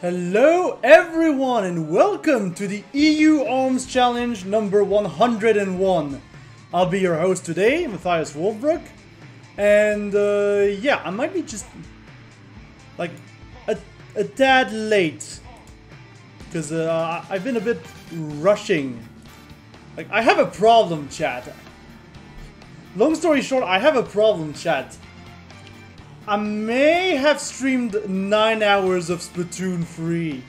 Hello everyone and welcome to the EU Arms Challenge number 101. I'll be your host today, Matthias Wolfbrook. And yeah, I might be just like a tad late. Because I've been a bit rushing. Like, I have a problem, chat. Long story short, I have a problem, chat. I may have streamed 9 hours of Splatoon 3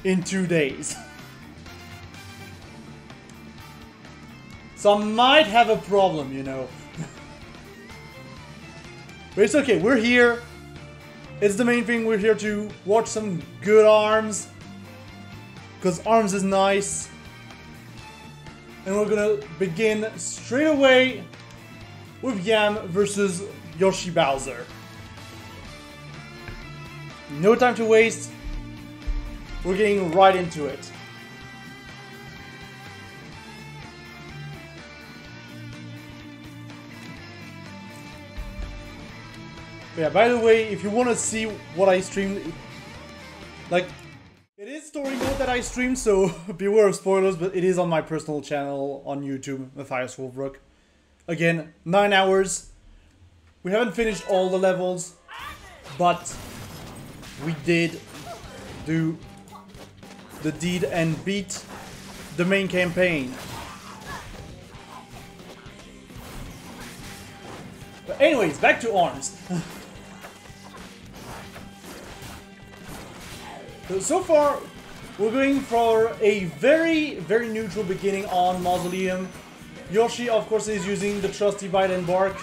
in 2 days. So I might have a problem, you know. But it's okay, we're here. It's the main thing, we're here to watch some good ARMS. Because ARMS is nice. And we're gonna begin straight away with Yam versus Yoshi Bowser. No time to waste. We're getting right into it. Yeah, by the way, if you want to see what I streamed, like, it is story mode that I stream, so beware of spoilers, but it is on my personal channel on YouTube, Matthias Wolfbrook. Again, 9 hours. We haven't finished all the levels, but we did do the deed and beat the main campaign. But anyways, back to ARMS. So far, we're going for a very neutral beginning on Mausoleum. Yoshi, of course, is using the trusty Bite and Bark,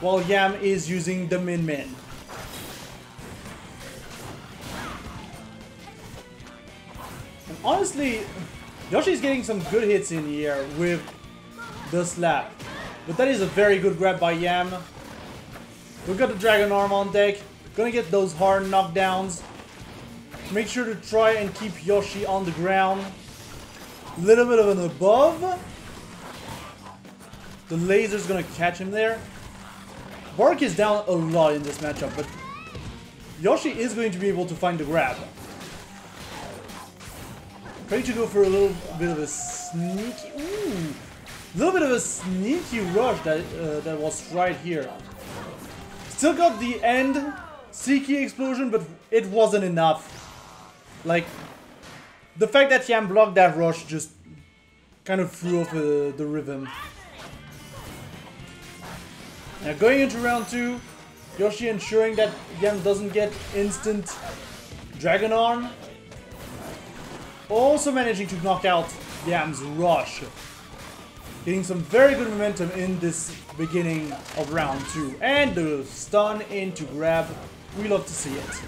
while Yam is using the Min Min. And honestly, Yoshi's getting some good hits in here with the slap. But that is a very good grab by Yam. We've got the Dragon Arm on deck. Gonna get those hard knockdowns. Make sure to try and keep Yoshi on the ground. Little bit of an above. The laser's gonna catch him there. Bark is down a lot in this matchup, but Yoshi is going to be able to find the grab. Trying to go for a little bit of a sneaky... Ooh! Little bit of a sneaky rush that was right here. Still got the end Seeky explosion, but it wasn't enough. Like, the fact that Yam blocked that rush just kind of threw off the rhythm. Now going into round 2, Yoshi ensuring that Yam doesn't get instant Dragon Arm. Also managing to knock out Yam's rush. Getting some very good momentum in this beginning of round 2. And the stun into grab. We love to see it.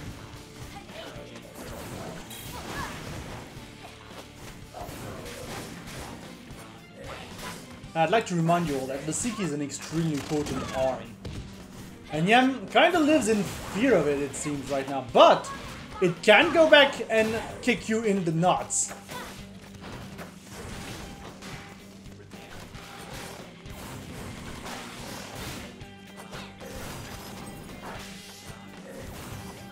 I'd like to remind you all that the Seeky is an extremely potent arm. And Yam kind of lives in fear of it seems right now. But it can go back and kick you in the nuts.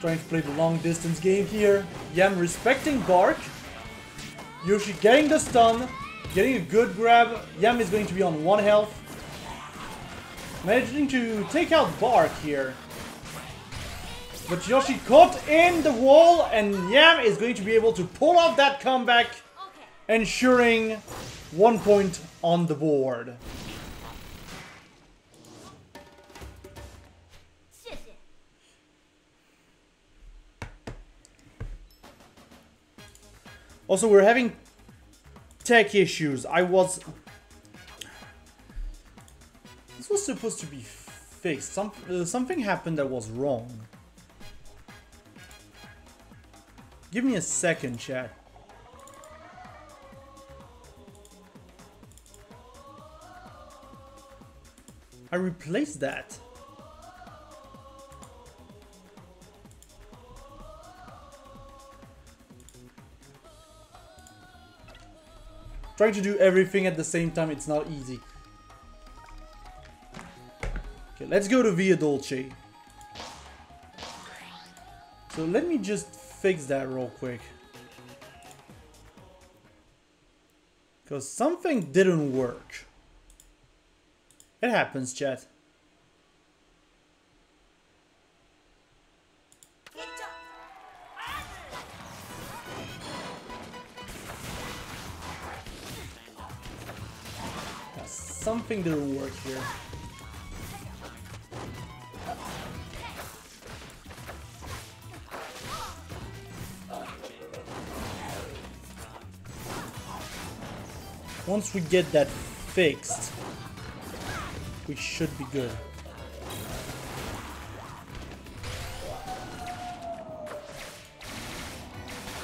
Trying to play the long distance game here. Yam respecting Bark. Yoshi getting the stun. Getting a good grab. Yam is going to be on 1 health. Managing to take out Bark here. But Yoshi caught in the wall, and Yam is going to be able to pull off that comeback, ensuring 1 point on the board. Also, we're having tech issues. This was supposed to be fixed. Something happened that was wrong. Give me a second, chat. I replaced that. Trying to do everything at the same time, it's not easy. Okay, let's go to Via Dolce. So let me just fix that real quick. Because something didn't work. It happens, chat. Yeah, something didn't work here. Once we get that fixed, we should be good.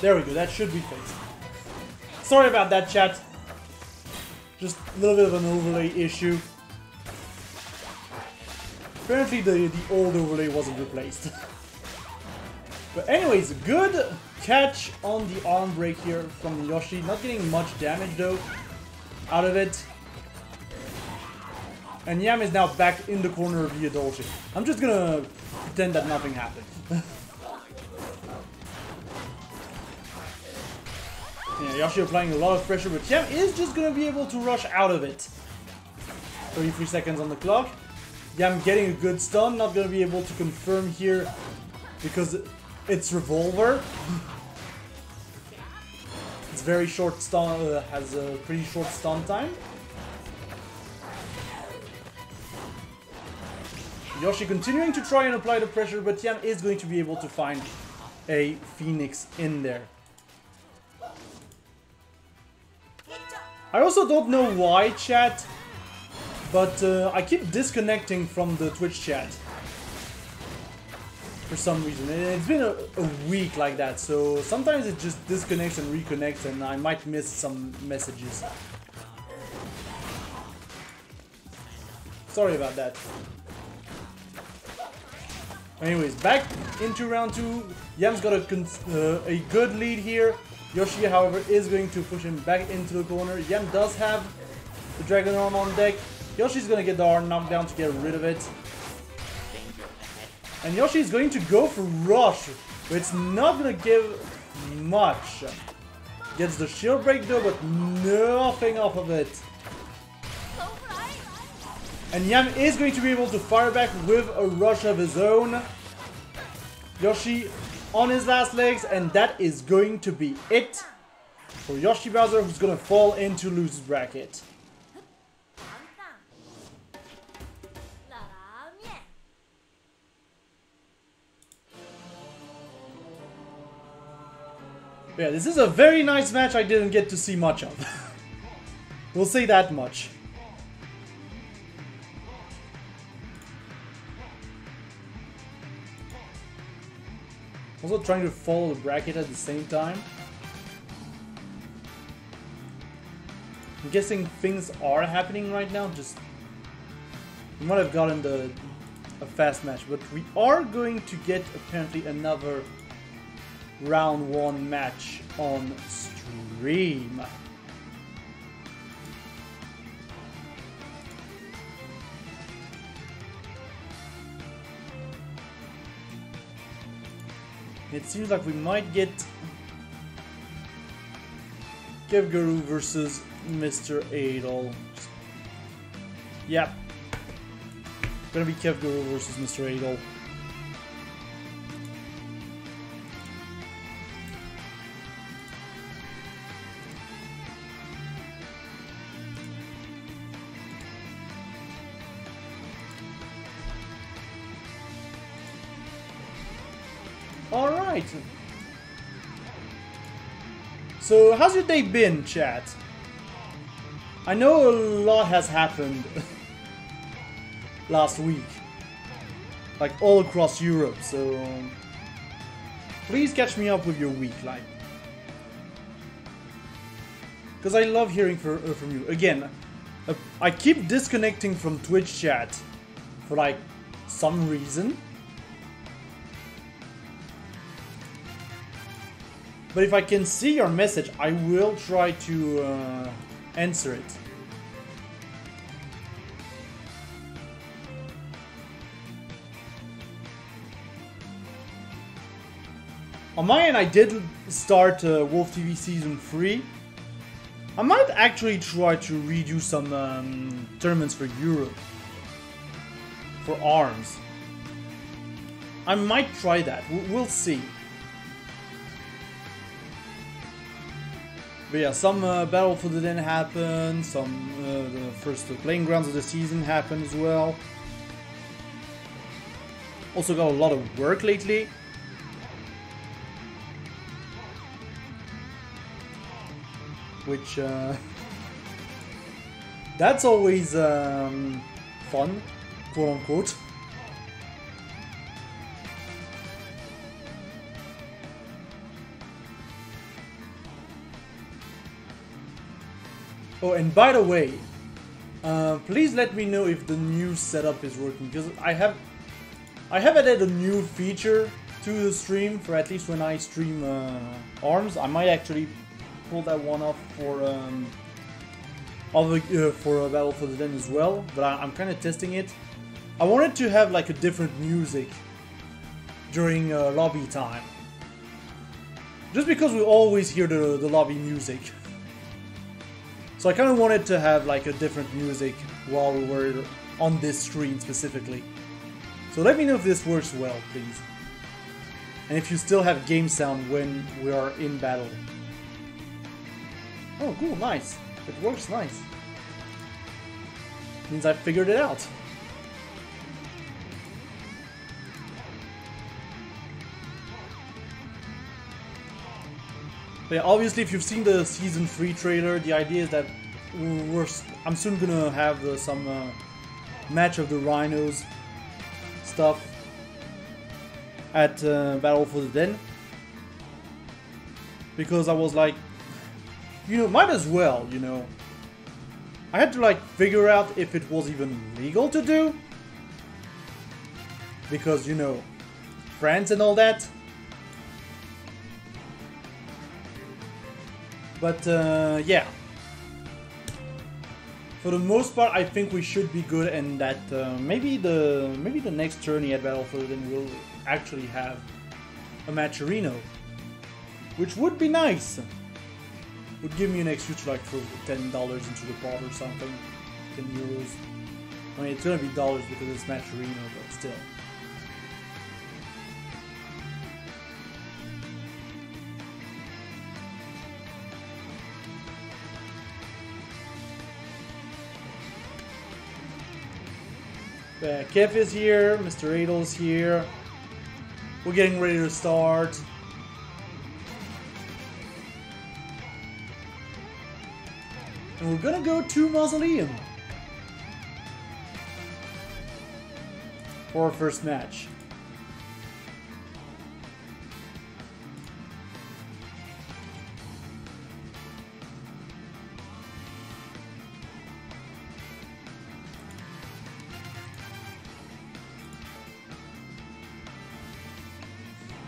There we go, that should be fixed. Sorry about that, chat. Just a little bit of an overlay issue. Apparently the old overlay wasn't replaced. But anyways, good catch on the arm break here from Yoshi. Not getting much damage though out of it. And Yam is now back in the corner via Dolce. I'm just gonna pretend that nothing happened. Yeah, Yoshi applying a lot of pressure, but Yam is just gonna be able to rush out of it. 33 seconds on the clock. Yam getting a good stun, not gonna be able to confirm here because it's Revolver. It's very short stun, has a pretty short stun time. Yoshi continuing to try and apply the pressure, but Yam is going to be able to find a Phoenix in there. I also don't know why, chat, but I keep disconnecting from the Twitch chat. For some reason. It's been a week like that, so sometimes it just disconnects and reconnects and I might miss some messages. Sorry about that. Anyways, back into round 2. Yam's got a good lead here. Yoshi, however, is going to push him back into the corner. Yam does have the Dragon Arm on deck. Yoshi's gonna get the arm knocked down to get rid of it. And Yoshi is going to go for Rush, but it's not gonna give much. Gets the shield break though, but nothing off of it. And Yam is going to be able to fire back with a rush of his own. Yoshi on his last legs, and that is going to be it for Yoshi Bowser, who's gonna fall into loser's bracket. Yeah, this is a very nice match I didn't get to see much of. We'll say that much. Also trying to follow the bracket at the same time. I'm guessing things are happening right now, just... We might have gotten a fast match, but we are going to get apparently another round 1 match on stream. It seems like we might get Kev Guru versus Mr. Adol. Yep. Gonna be Kev Guru versus Mr. Adol. Alright. So, how's your day been, chat? I know a lot has happened last week. Like, all across Europe, so... please catch me up with your week, like... because I love hearing from you. Again, I keep disconnecting from Twitch chat for, like, some reason. But if I can see your message, I will try to answer it. On my end, I did start Wolf TV Season 3. I might actually try to redo some tournaments for Europe. For ARMS. I might try that. We'll see. But yeah, some Battle for the Den happened. Some the first playing grounds of the season happened as well. Also got a lot of work lately. Which, that's always fun, quote unquote. Oh, and by the way, please let me know if the new setup is working, because I have added a new feature to the stream for at least when I stream ARMS. I might actually pull that one off for Battle for the Den as well, but I'm kind of testing it. I wanted to have like a different music during lobby time, just because we always hear the lobby music. So I kind of wanted to have like a different music while we were on this screen specifically. So let me know if this works well, please. And if you still have game sound when we are in battle. Oh, cool, nice. It works nice. Means I figured it out. But yeah, obviously, if you've seen the Season 3 trailer, the idea is that I'm soon gonna have some Match of the Rhinos stuff at Battle for the Den. Because I was like, you know, might as well, you know. I had to like figure out if it was even legal to do. Because, you know, France and all that. But yeah. For the most part, I think we should be good, and that maybe the next tourney at Battle for the Den will actually have a Matcherino. Which would be nice. Would give me an excuse to like throw $10 into the pot or something. 10 euros. I mean, it's gonna be dollars because it's Matcherino, but still. Kev is here, Mr. Adel's here. We're getting ready to start. And we're gonna go to Mausoleum for our first match.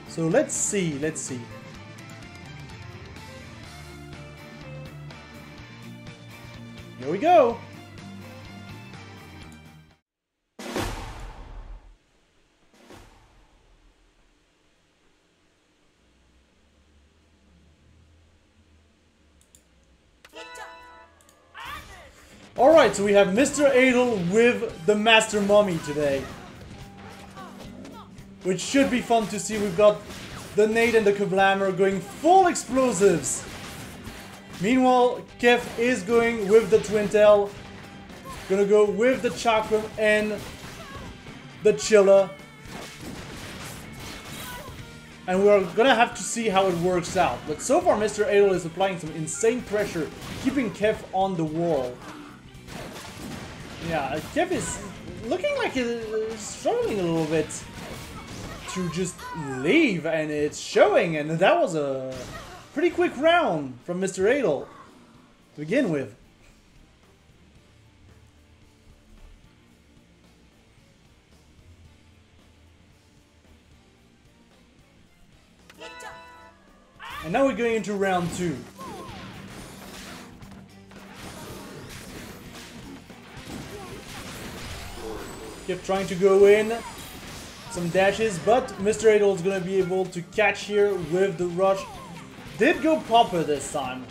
So let's see. Here we go. Alright, so we have Mr. Adel with the Master Mummy today. Which should be fun to see. We've got the Nate and the Kablammer going full explosives. Meanwhile, Kev is going with the Twintel. Gonna go with the Chakram and the Chilla. And we're gonna have to see how it works out. But so far, Mr. Adel is applying some insane pressure, keeping Kev on the wall. Yeah, Kev is looking like he's struggling a little bit to just leave, and it's showing, and that was a pretty quick round from Mr. Adel to begin with. And now we're going into round 2. Keep trying to go in. some dashes, but Mr. Adol is going to be able to catch here with the rush. Did go popper this time.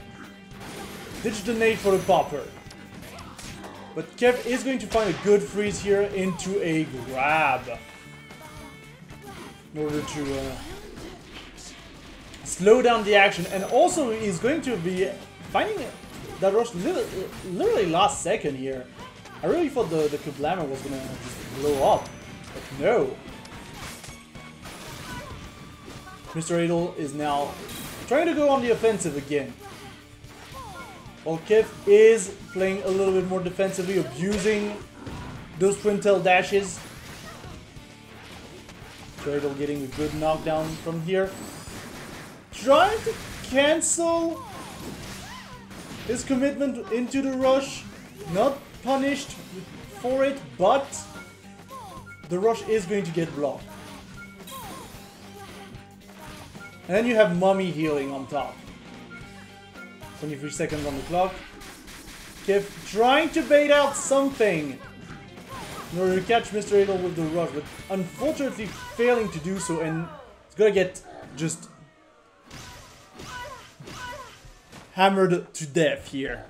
Ditch the nade for the popper. But Kev is going to find a good freeze here into a grab. In order to slow down the action. And also he's going to be finding that rush literally last second here. I really thought the Kablammer was going to just blow up. But no. Mr. Adol is now trying to go on the offensive again. While Kev is playing a little bit more defensively, abusing those twin tail dashes. Mr. Adol getting a good knockdown from here. Trying to cancel his commitment into the rush. Not punished for it, but the rush is going to get blocked. And then you have Mummy healing on top. 23 seconds on the clock. Kev trying to bait out something in order to catch Mr. Adol with the rush, but unfortunately failing to do so, and it's gonna get just hammered to death here.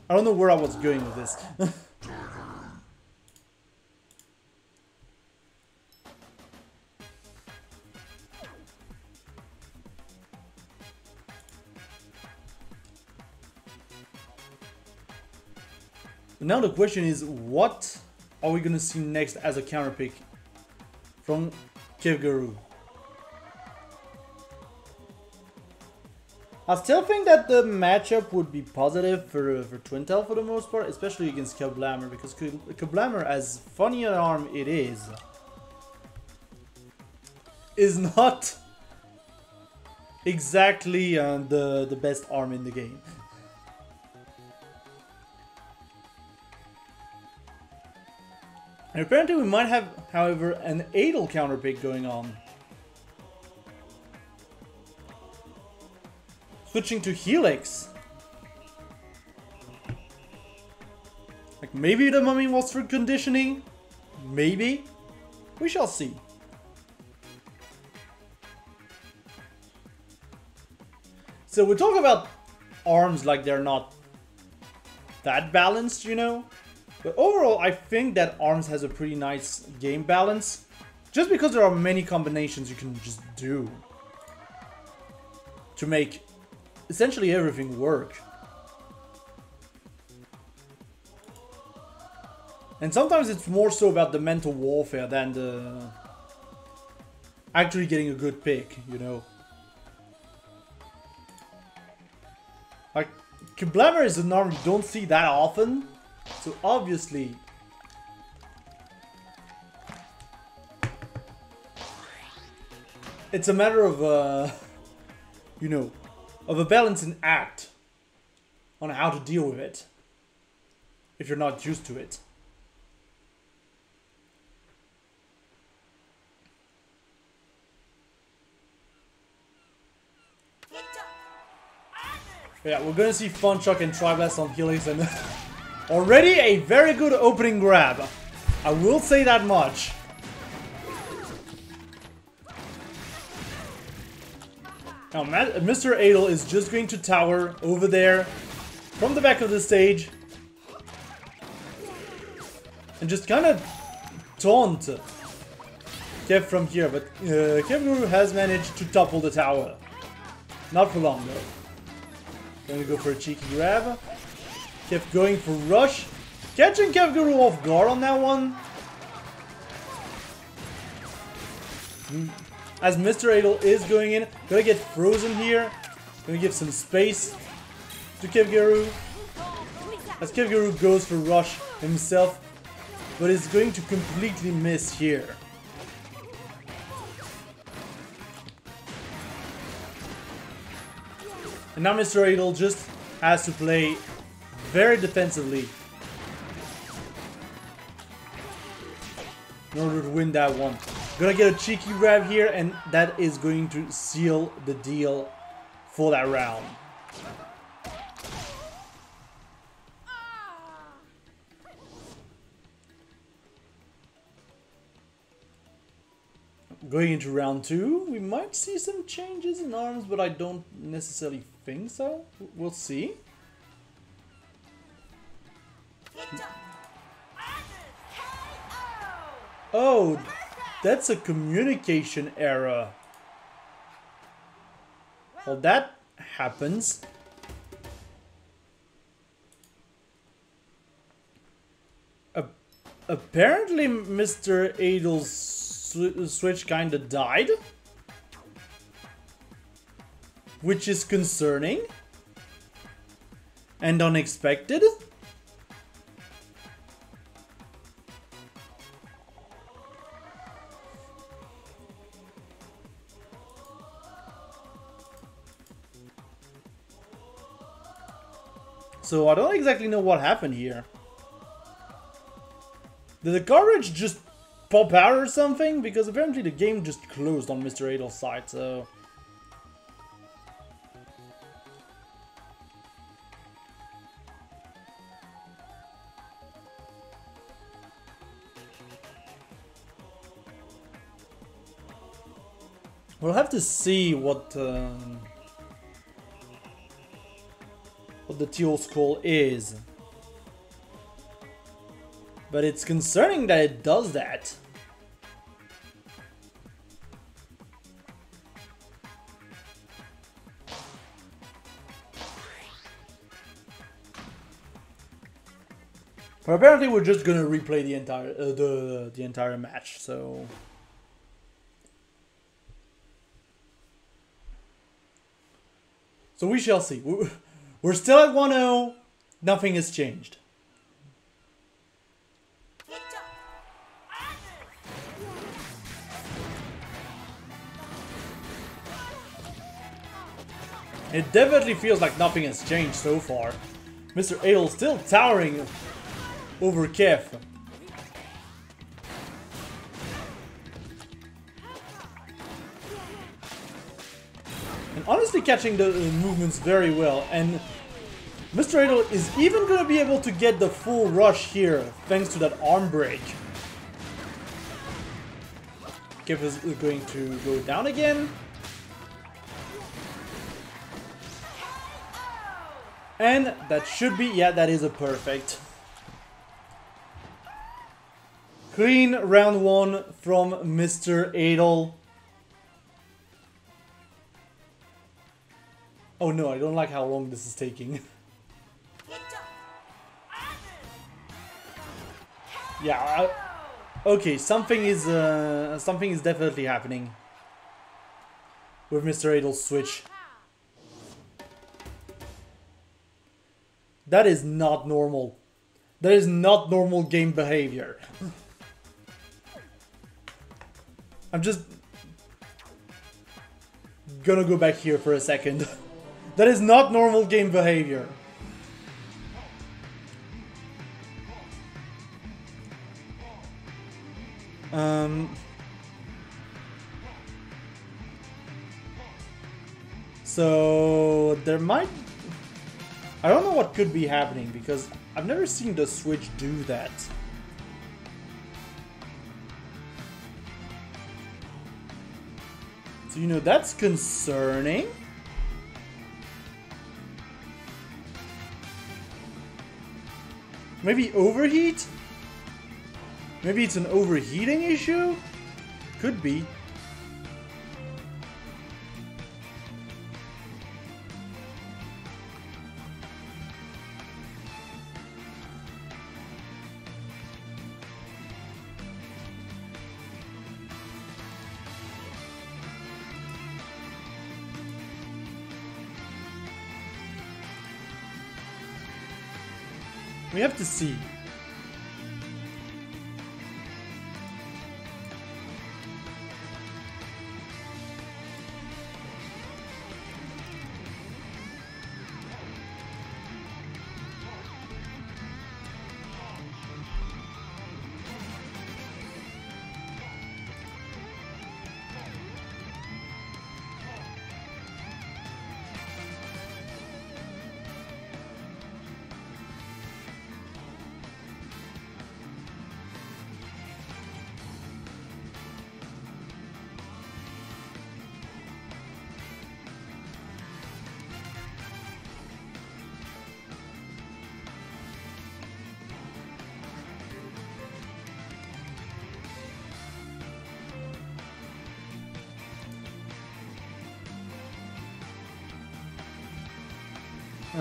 I don't know where I was going with this. Now the question is, what are we gonna see next as a counter pick from Kevgaru? I still think that the matchup would be positive for Twintel for the most part, especially against Kablammer, because Kablammer, as funny an arm it is not exactly the best arm in the game. And apparently we might have, however, an Adol counter pick going on. Switching to Helix. Like, maybe the Mummy was for conditioning. Maybe. We shall see. So we talk about arms like they're not that balanced, you know? But overall, I think that ARMS has a pretty nice game balance. Just because there are many combinations you can just do to make essentially everything work. And sometimes it's more so about the mental warfare than the actually getting a good pick, you know. Like, Kablammer is an arm you don't see that often. So obviously, it's a matter of, you know, of a balancing act on how to deal with it if you're not used to it. Yeah, we're gonna see Fun Chuck and Tri-Blast on Helix, and already a very good opening grab. I will say that much. Now, Mr. Adol is just going to tower over there from the back of the stage and just kind of taunt Kev from here, but Kevgaru has managed to topple the tower. Not for long though. Going to go for a cheeky grab. Kev going for rush. Catching Kevgaru off guard on that one. As Mr. Adol is going in. Gonna get frozen here. Gonna give some space to Kevgaru. As Kevgaru goes for rush himself. But is going to completely miss here. And now Mr. Adol just has to play very defensively in order to win that one. Gonna get a cheeky grab here, and that is going to seal the deal for that round. going into round 2, we might see some changes in arms, but I don't necessarily think so. We'll see. Oh, that's a communication error. Well, that happens. Apparently, Mr. Adel's switch kinda died. Which is concerning. And unexpected. So I don't exactly know what happened here. Did the cartridge just pop out or something? Because apparently the game just closed on Mr. Adel's side, so... We'll have to see what the Teal's call is. But it's concerning that it does that. But apparently we're just gonna replay the entire the entire match, so... So we shall see. We're still at 1-0. Nothing has changed. It definitely feels like nothing has changed so far. Mr. Adel still towering over Kev. And honestly catching the movements very well. And Mr. Adel is even going to be able to get the full rush here thanks to that arm break. Kev is going to go down again. And that should be, yeah, that is a perfect. Clean round 1 from Mr. Adel. Oh no, I don't like how long this is taking. Yeah, okay, something is definitely happening with Mr. Adel's switch. That is not normal. That is not normal game behavior. I'm just gonna go back here for a second. That is not normal game behavior. So there might... I don't know what could be happening because I've never seen the Switch do that. So, you know, that's concerning. Maybe overheat? Maybe it's an overheating issue? Could be. We have to see. I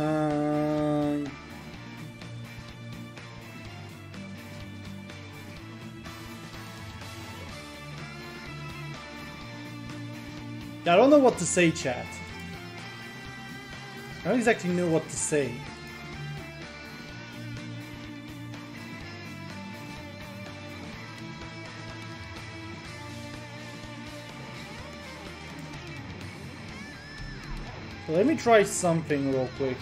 don't know what to say, chat. I don't exactly know what to say. So let me try something real quick.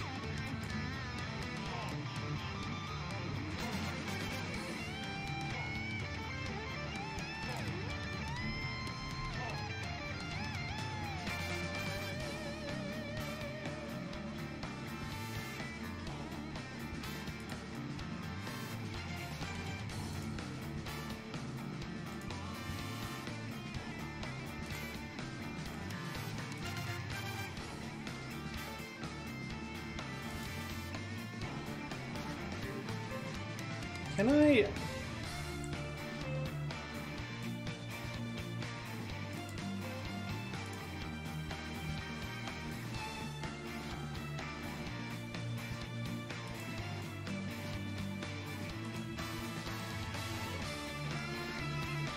Can I...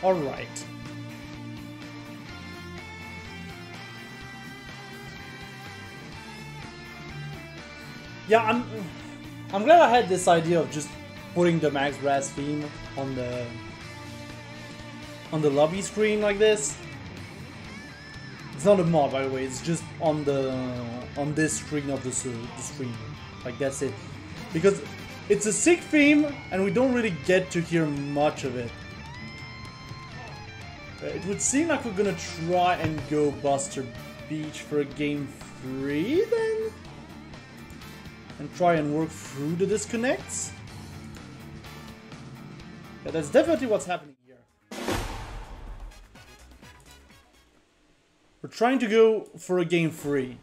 All right. Yeah, I'm glad I had this idea of just putting the Max Brass theme on the lobby screen like this. It's not a mod, by the way. It's just on this screen of the stream. Like, that's it. Because it's a sick theme, and we don't really get to hear much of it. It would seem like we're gonna try and go Buster Beach for a game 3 then? And try and work through the disconnects? Yeah, that's definitely what's happening here. We're trying to go for a game 3.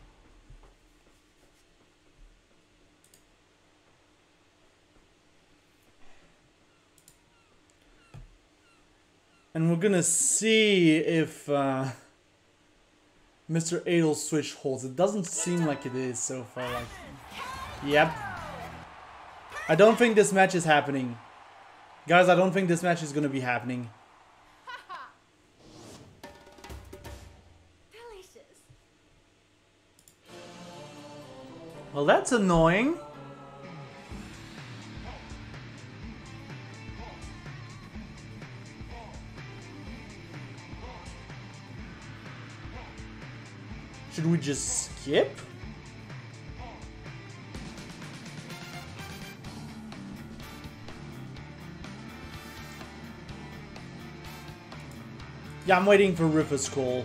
And we're gonna see if Mr. Adel's switch holds. It doesn't seem like it is so far. Like, yep. I don't think this match is happening. Guys, I don't think this match is gonna be happening. Delicious. Well, that's annoying. Should we just skip? Yeah, I'm waiting for Rufus call.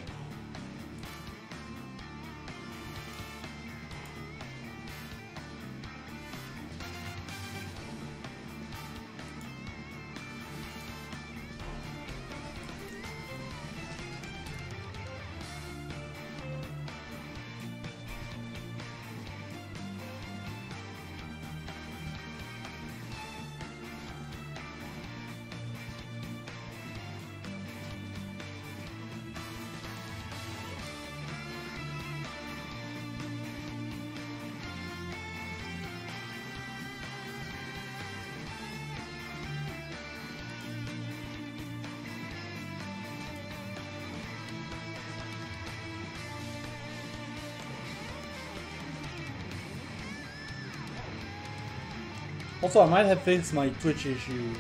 Also, I might have fixed my Twitch issue,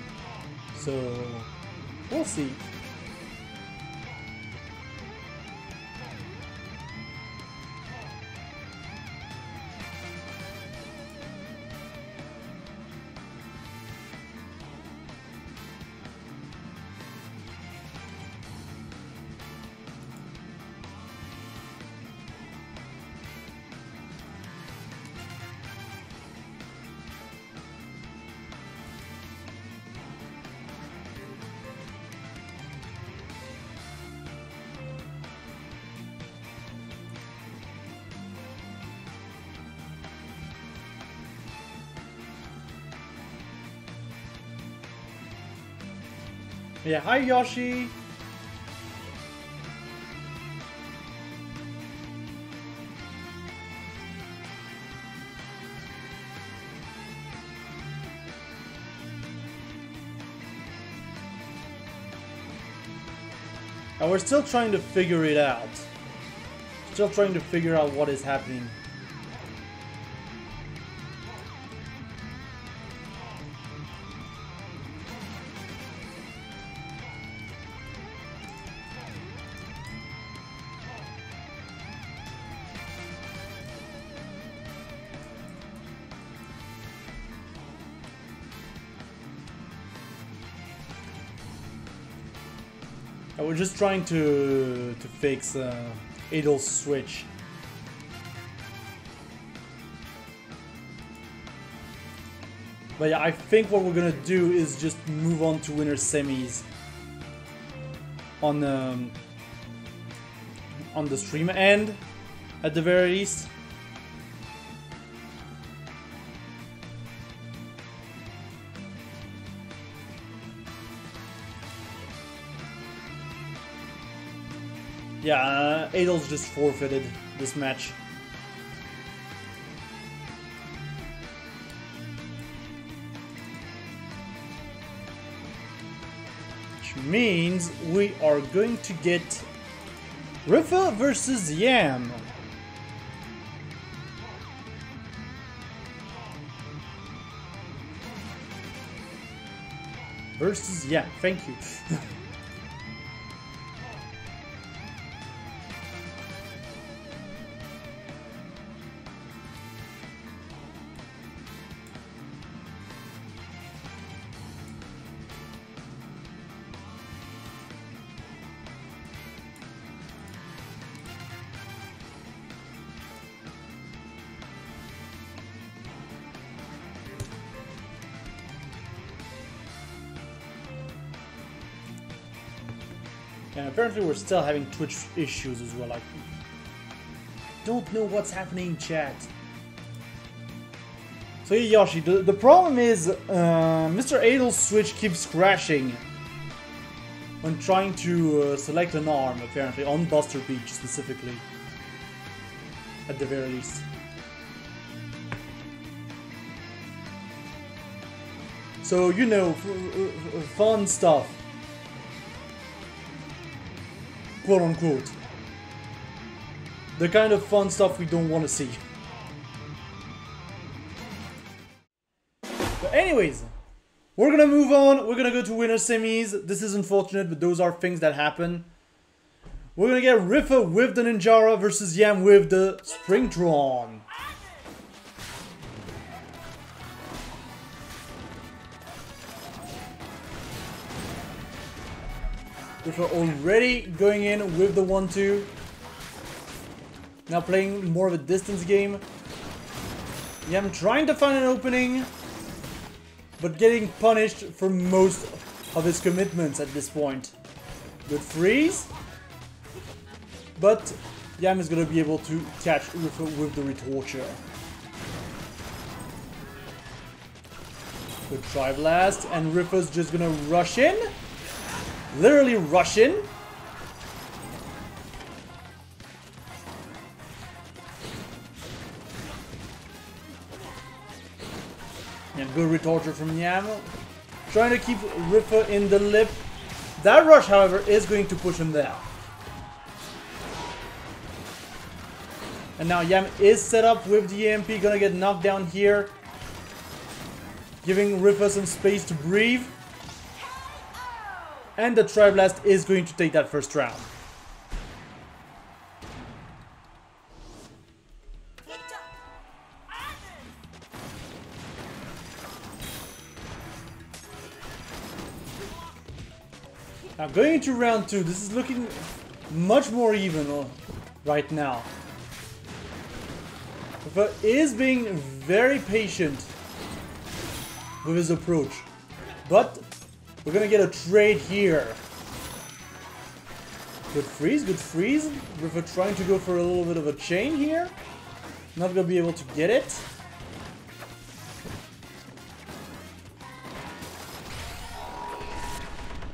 so we'll see. Yeah, hi Yoshi! And we're still trying to figure it out. Still trying to figure out what is happening. We're just trying to fix Adel's switch. But yeah, I think what we're gonna do is just move on to winner semis on the stream end, at the very least. Yeah, Adel's just forfeited this match. Which means we are going to get Rifa versus Yam. Versus Yam, thank you. And apparently we're still having Twitch issues as well. Like, don't know what's happening, chat. So yeah, Yoshi, the problem is Mr. Adel's Switch keeps crashing when trying to select an arm, apparently, on Buster Beach specifically. At the very least. So, you know, fun stuff. Quote unquote. The kind of fun stuff we don't want to see. But anyways, we're gonna move on. We're gonna go to winner semis. This is unfortunate, but those are things that happen. We're gonna get Rifa with the Ninjara versus Yam with the Springtron. Rifa already going in with the 1-2. Now playing more of a distance game. Yam trying to find an opening, but getting punished for most of his commitments at this point. Good freeze. But Yam is going to be able to catch Rifa with the Retorture. Good Tri Blast, and Rifa's just going to rush in. Literally rush in. And good Retorture from Yam. Trying to keep Rifa in the lip. That rush, however, is going to push him down. And now Yam is set up with the EMP. Gonna get knocked down here. Giving Rifa some space to breathe. And the Tri-Blast is going to take that first round. Now going into round 2, this is looking much more even right now. Rifa is being very patient with his approach, but we're gonna get a trade here. Good freeze, good freeze. Rifa trying to go for a little bit of a chain here. Not gonna be able to get it.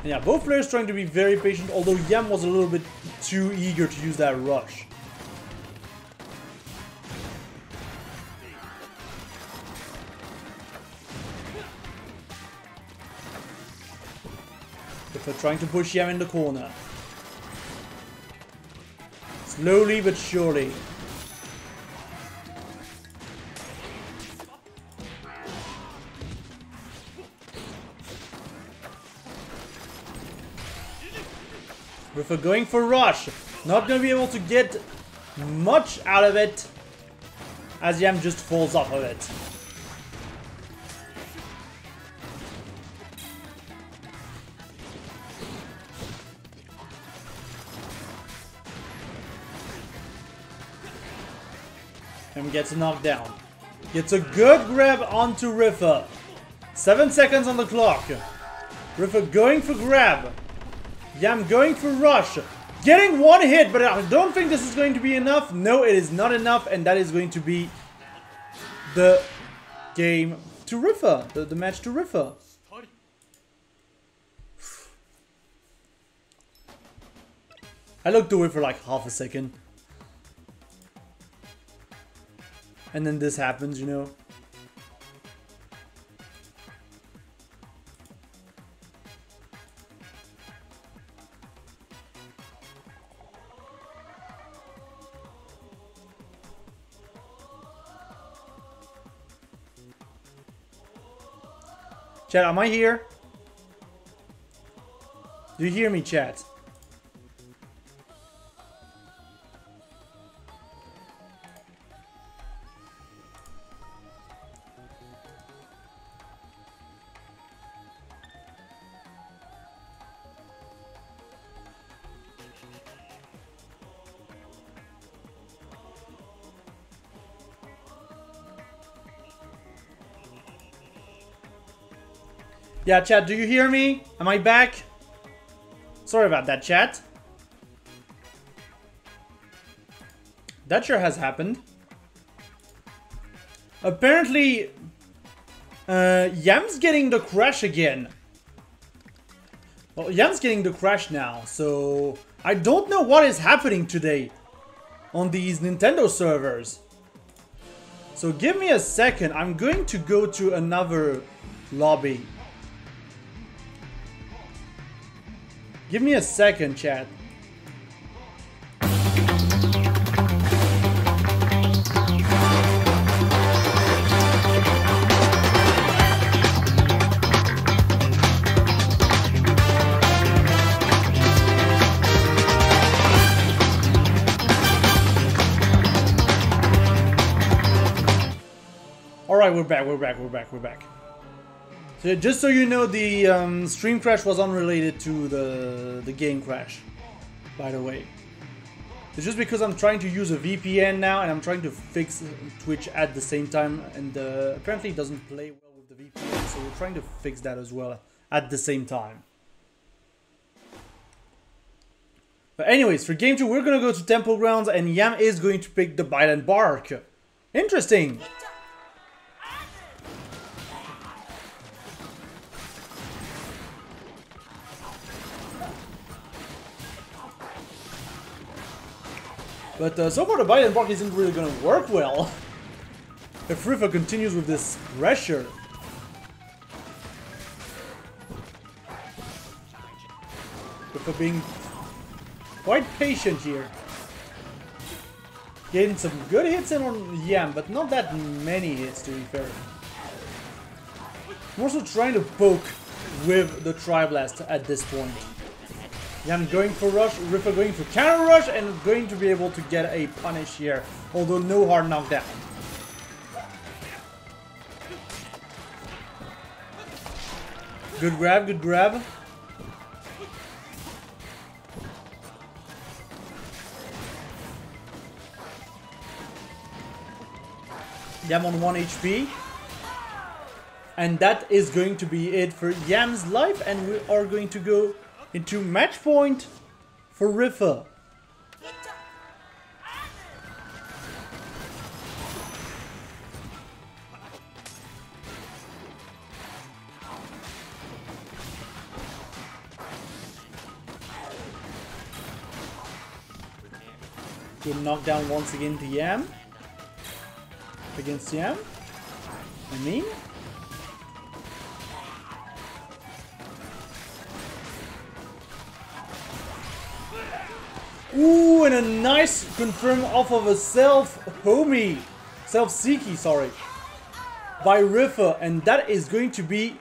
And yeah, both players trying to be very patient, although Yam was a little bit too eager to use that rush. Rifa trying to push Yam in the corner. Slowly but surely. Rifa going for rush. Not gonna be able to get much out of it as Yam just falls off of it. And gets knocked down. Gets a good grab onto Rifa. 7 seconds on the clock. Rifa going for grab. Yam going for rush. Getting one hit, but I don't think this is going to be enough. No, it is not enough, and that is going to be the game to Rifa. The match to Rifa. I looked away for like half a second. And then this happens, you know. Chat, am I here? Do you hear me, chat? Yeah, chat, do you hear me? Am I back? Sorry about that, chat. That sure has happened. Apparently, Yam's getting the crash again. Well, Yam's getting the crash now, so I don't know what is happening today on these Nintendo servers. So give me a second. I'm going to go to another lobby. Give me a second, chat. Alright, we're back. So just so you know, the stream crash was unrelated to the game crash, by the way. It's just because I'm trying to use a VPN now and I'm trying to fix Twitch at the same time, and apparently it doesn't play well with the VPN, so we're trying to fix that as well at the same time. But anyways, for game 2 we're gonna go to Temple Grounds and Yam is going to pick the Bite and Bark. Interesting! But so far the Bite and Bark isn't really gonna work well if Rifa continues with this pressure. Rifa being quite patient here. Getting some good hits in on Yam, but not that many hits to be fair. I'm also trying to poke with the Tri-Blast at this point. Yam going for rush, Rifa going for counter rush, and going to be able to get a punish here, although no hard knockdown. Good grab, good grab. Yam on 1 HP. And that is going to be it for Yam's life, and we are going to go into match point for Rifa. Good knockdown once again to Yam. Against Yam. I mean. Ooh, and a nice confirm off of a self-seeky, sorry, by Riffa, and that is going to be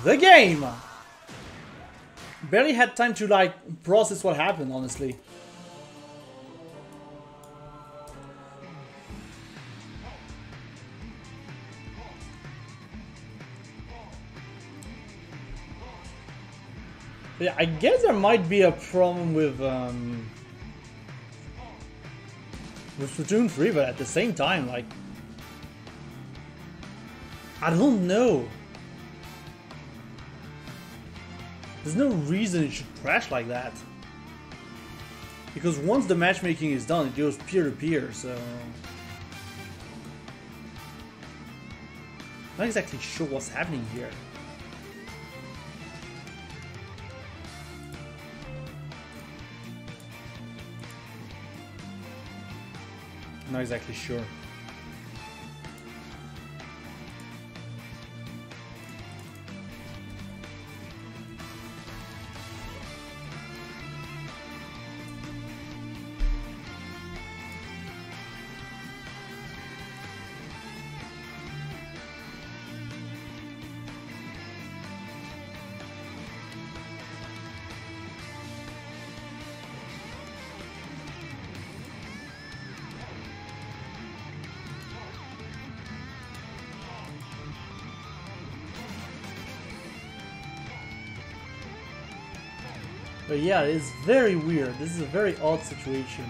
the game. Barely had time to like process what happened, honestly. Yeah, I guess there might be a problem with Splatoon 3, but at the same time, like, I don't know. There's no reason it should crash like that. Because once the matchmaking is done, it goes peer-to-peer, so... Not exactly sure what's happening here. Not exactly sure. But yeah, it's very weird. This is a very odd situation.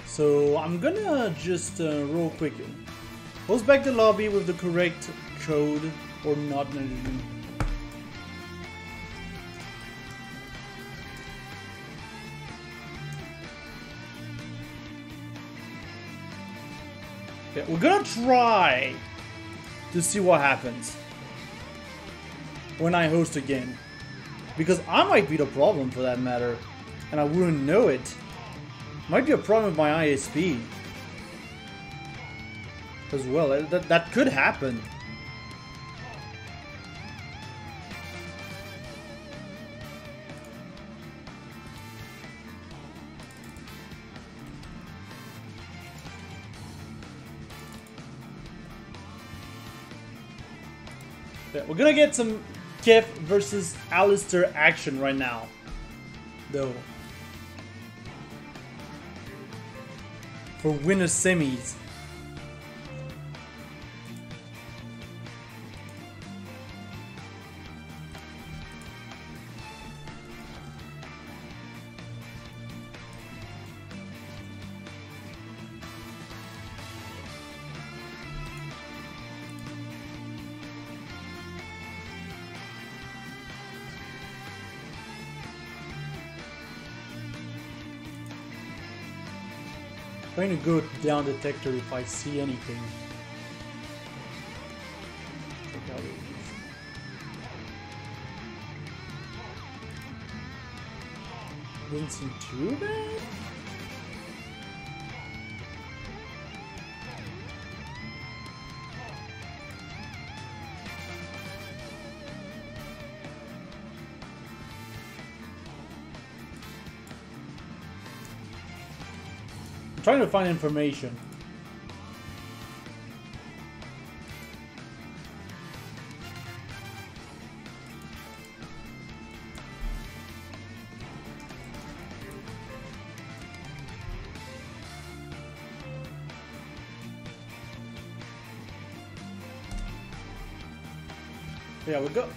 So I'm gonna just real quick post back the lobby with the correct code or not. Yeah, we're gonna try to see what happens when I host again, because I might be the problem for that matter, and I wouldn't know it. Might be a problem with my ISP as well. That could happen. Yeah, we're gonna get some Kef versus Alistair action right now, though. For winner semis. I'm going to go down detector if I see anything. Check out it. Doesn't seem too bad. Trying to find information. Yeah, we go.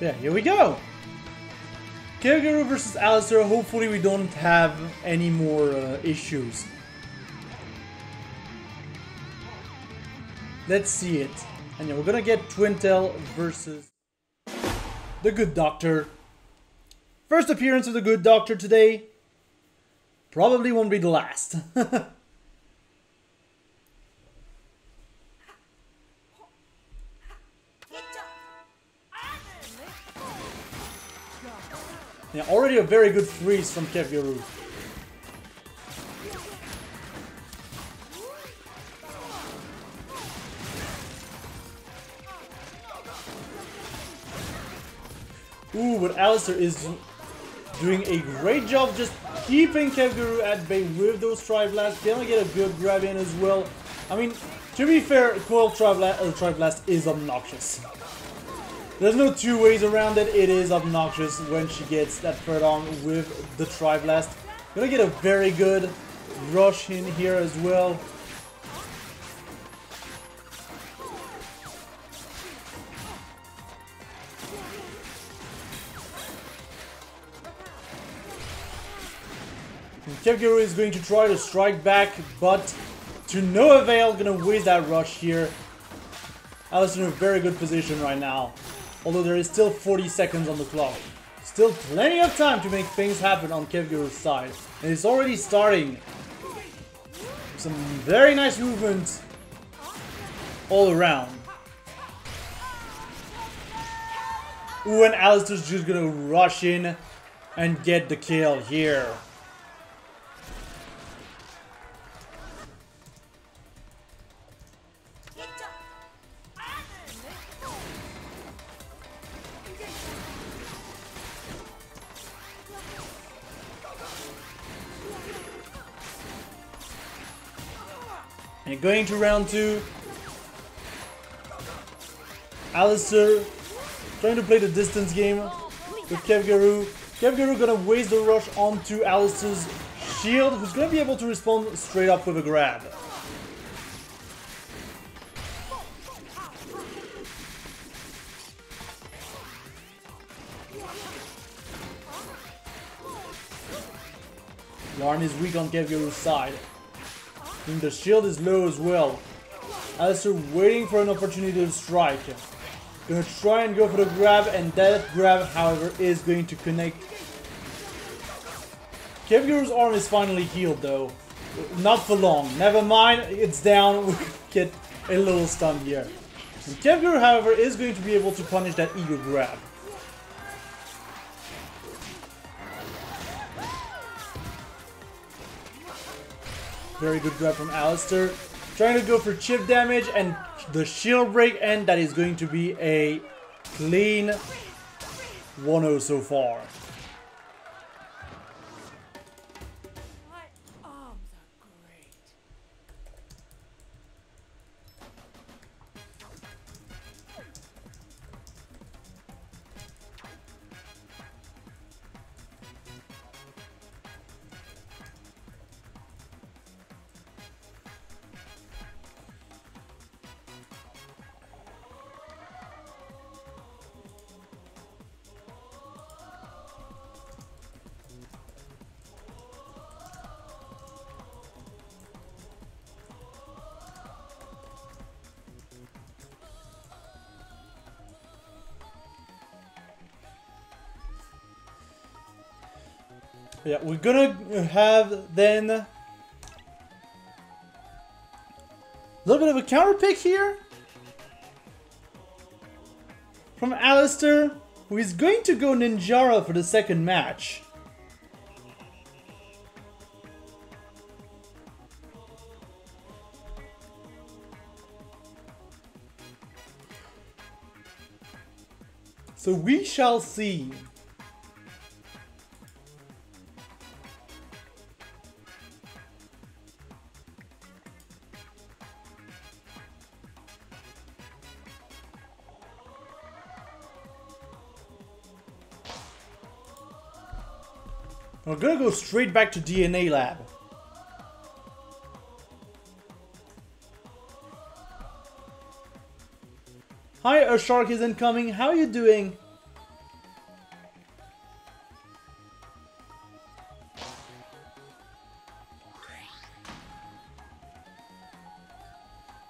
Yeah, here we go. Kevgaru versus Alistair. Hopefully we don't have any more issues. Let's see it. And yeah, we're gonna get Twintel versus the Good Doctor. First appearance of the Good Doctor today. Probably won't be the last. Yeah, already a very good freeze from Kevgaru. Ooh, but Alistair is doing a great job just keeping Kevgaru at bay with those Tri-Blasts. Gonna get a good grab in as well. I mean, to be fair, Coil Tri-Blast is obnoxious. There's no two ways around it. It is obnoxious when she gets that third arm with the Tri-Blast. Gonna get a very good rush in here as well. Kevgaru is going to try to strike back, but to no avail. Gonna waste that rush here. Alistair in a very good position right now. Although there is still 40 seconds on the clock. Still plenty of time to make things happen on Kevgaru's side. And it's already starting. Some very nice movement all around. Ooh, and Alistair's just gonna rush in and get the kill here. And going to round 2, Alistair trying to play the distance game with Kevgaru. Kevgaru gonna waste the rush onto Alistair's shield, who's gonna be able to respond straight up with a grab. Yarn is weak on Kevgaru's side. And the shield is low as well. Alistair waiting for an opportunity to strike. Gonna try and go for the grab, and that grab, however, is going to connect. Kevgaru's arm is finally healed though. Not for long. Never mind, it's down. We get a little stun here. And Kevgaru, however, is going to be able to punish that ego grab. Very good grab from Alistair. Trying to go for chip damage and the shield break, and that is going to be a clean 1-0 so far. Yeah, we're gonna have then a little bit of a counter pick here from Alistair, who is going to go Ninjara for the second match. So we shall see. We're gonna go straight back to DNA Lab. Hi, a shark is incoming. How are you doing?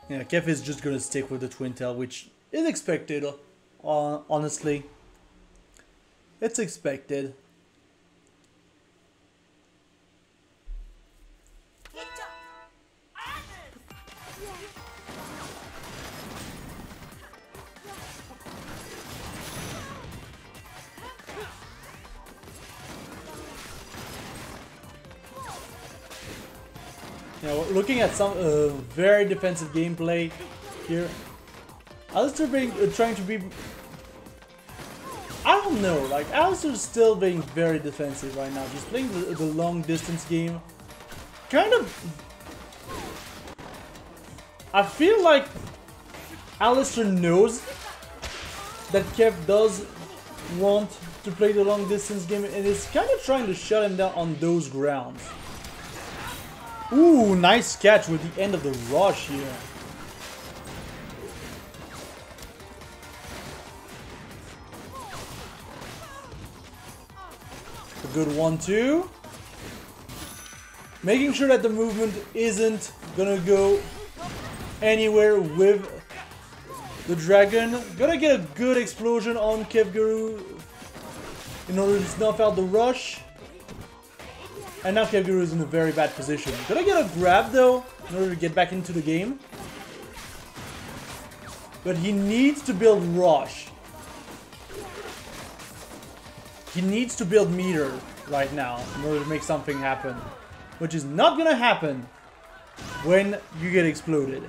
Yeah, Kev is just gonna stick with the Twin Tail, which is expected, honestly. It's expected. Yeah, we're looking at some very defensive gameplay here. Alistair being trying to be... I don't know, like Alistair's still being very defensive right now, just playing the long distance game. Kind of... I feel like Alistair knows that Kev does want to play the long distance game and is kind of trying to shut him down on those grounds. Ooh, nice catch with the end of the rush here. A good 1-2. Making sure that the movement isn't gonna go anywhere with the dragon. Gonna get a good explosion on Kevguru in order to snuff out the rush. And now Kevguru is in a very bad position. Gonna get a grab though, in order to get back into the game. But he needs to build rush. He needs to build meter right now in order to make something happen. Which is not gonna happen when you get exploded.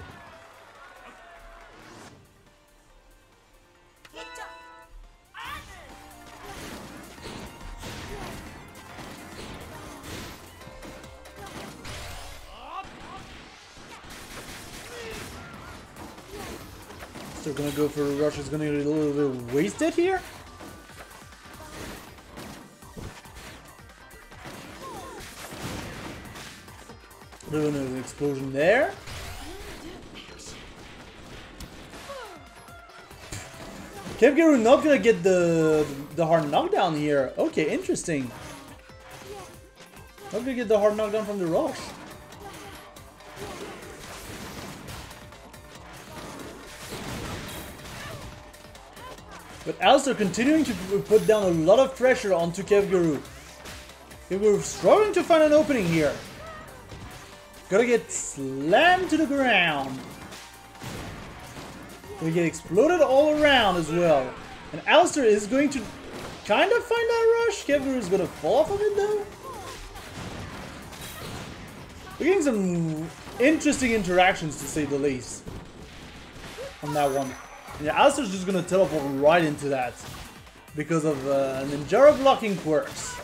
Still gonna go for a rush, is gonna get a little bit wasted here. Doing an explosion there. Kevguru not gonna get the hard knockdown here. Okay, interesting. Not gonna get the hard knockdown from the rush. But Alistair continuing to put down a lot of pressure onto Kevguru. Kevguru struggling to find an opening here. Gotta get slammed to the ground. Gonna get exploded all around as well. And Alistair is going to kind of find that rush. Kevguru is gonna fall off of it though. We're getting some interesting interactions to say the least on that one. And yeah, Alistair's just gonna teleport right into that because of Ninjara blocking quirks.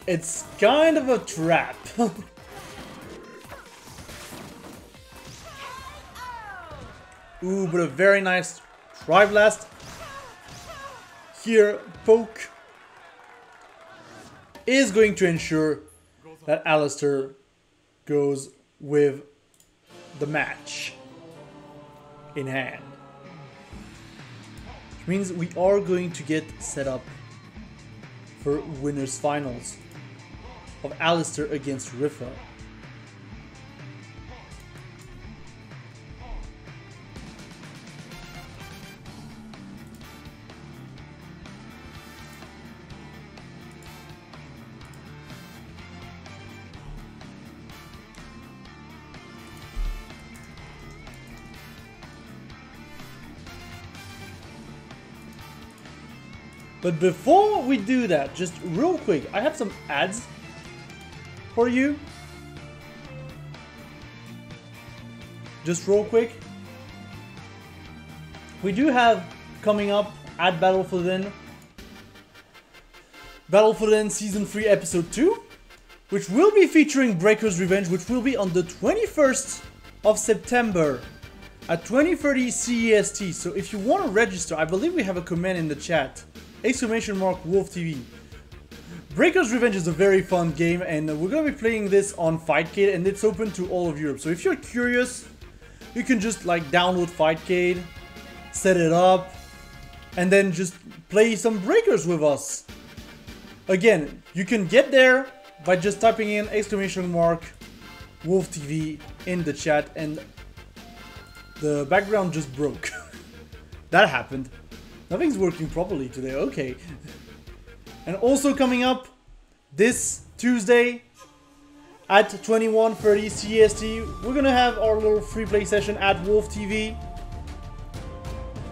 It's kind of a trap. Ooh, but a very nice Tri-Blast. Here, poke is going to ensure that Alistair goes with the match in hand. Which means we are going to get set up for winners finals of Alistair against Rifa. But before we do that, just real quick, I have some ads for you. Just real quick. We do have coming up at Battle for the Den Season 3 Episode 2, which will be featuring Breaker's Revenge, which will be on the 21st of September at 20:30 CEST. So if you want to register, I believe we have a comment in the chat. !WolfTV. Breaker's Revenge is a very fun game, and we're gonna be playing this on Fightcade, and it's open to all of Europe. So if you're curious, you can just like download Fightcade, set it up, and then just play some Breakers with us. Again, you can get there by just typing in Wolf TV in the chat, and the background just broke. That happened. Nothing's working properly today, okay. And also coming up this Tuesday at 21:30 CST, we're gonna have our little free play session at Wolf TV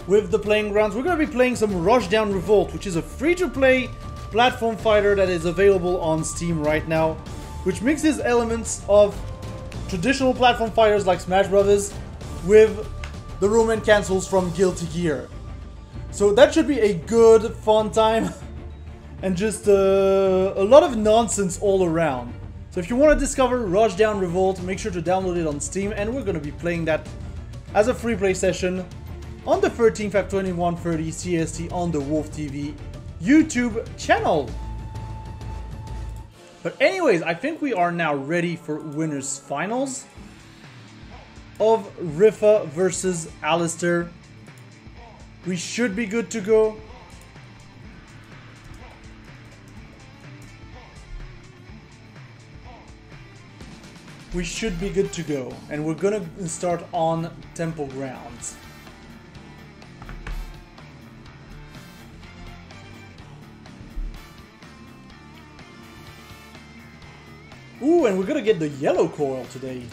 with the playing grounds. We're gonna be playing some Rushdown Revolt, which is a free-to-play platform fighter that is available on Steam right now, which mixes elements of traditional platform fighters like Smash Brothers with the Roman cancels from Guilty Gear. So that should be a good, fun time, and just a lot of nonsense all around. So if you want to discover Rushdown Revolt, make sure to download it on Steam, and we're going to be playing that as a free play session on the 13th at 21:30 CST on the Wolf TV YouTube channel. But anyways, I think we are now ready for winners finals of Rifa versus Alistair. We should be good to go. We should be good to go, and we're gonna start on Temple Grounds. Ooh, and we're gonna get the yellow coil today.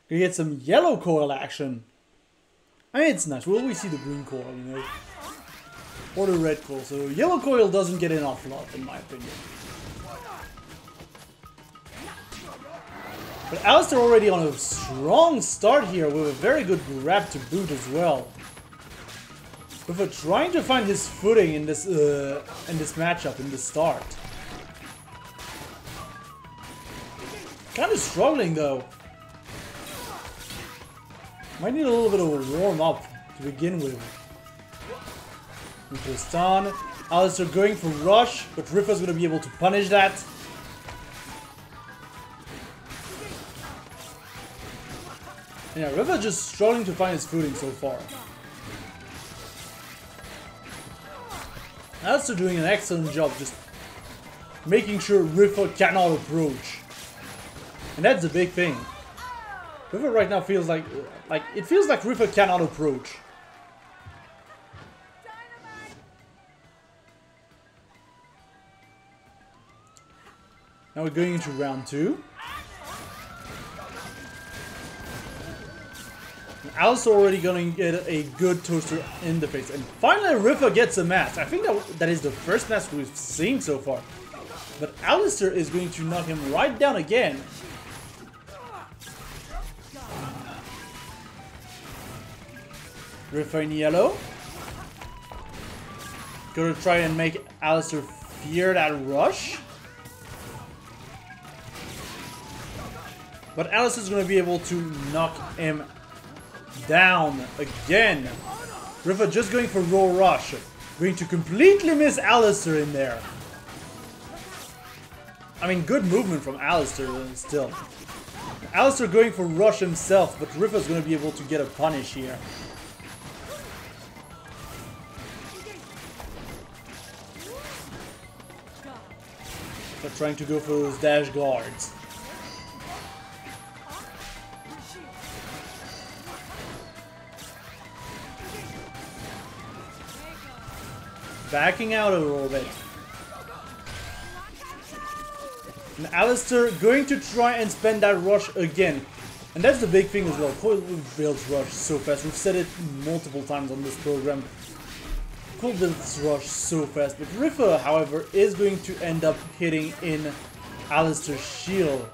Gonna get some yellow coil action. I mean, it's nice. We always see the green coil, you know, or the red coil. So yellow coil doesn't get enough love, in my opinion. But Alistair already on a strong start here with a very good grab to boot as well. But trying to find his footing in this matchup in the start. Kind of struggling though. Might need a little bit of a warm up to begin with. Into a stun. Alistair going for rush, but Rifa's gonna be able to punish that. Yeah, Rifa just struggling to find his footing so far. Alistair doing an excellent job just making sure Rifa cannot approach. And that's the big thing. Rifa right now feels like it feels like Rifa cannot approach. Now we're going into round 2. And Alistair already gonna get a good toaster in the face. And finally Rifa gets a mask. I think that is the first mask we've seen so far. But Alistair is going to knock him right down again. Rifa in yellow. Gonna try and make Alistair fear that rush. But Alistair's gonna be able to knock him down again. Rifa just going for raw rush. Going to completely miss Alistair in there. I mean, good movement from Alistair still. Alistair going for rush himself, but Rifa's gonna be able to get a punish here. But trying to go for those dash guards. Backing out a little bit. And Alistair going to try and spend that rush again. And that's the big thing as well. Coil builds rush so fast. We've said it multiple times on this program. Coil builds rush so fast. But Rifa, however, is going to end up hitting in Alistair's shield.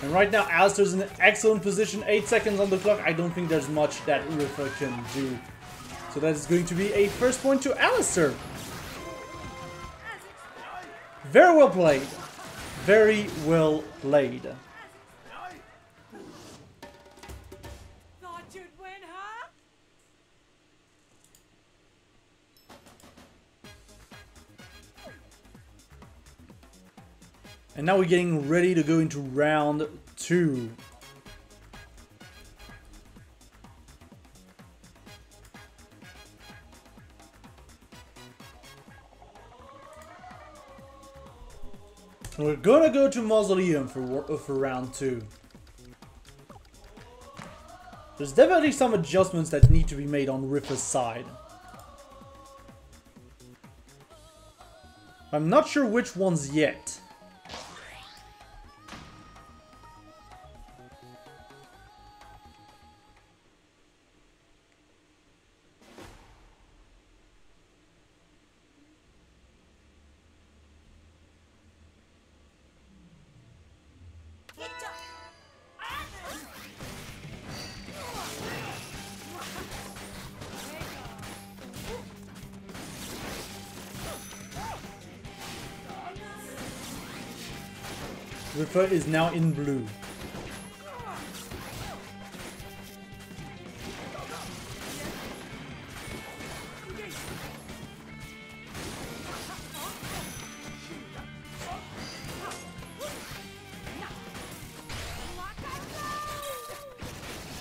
And right now, Alistair's in an excellent position. 8 seconds on the clock. I don't think there's much that Rifa can do. So that is going to be a first point to Alistair. Very well played. Very well played. Thought you'd win, huh? And now we're getting ready to go into round 2. We're gonna go to Mausoleum for round 2. There's definitely some adjustments that need to be made on Riffa's side. I'm not sure which ones yet. Riffa is now in blue.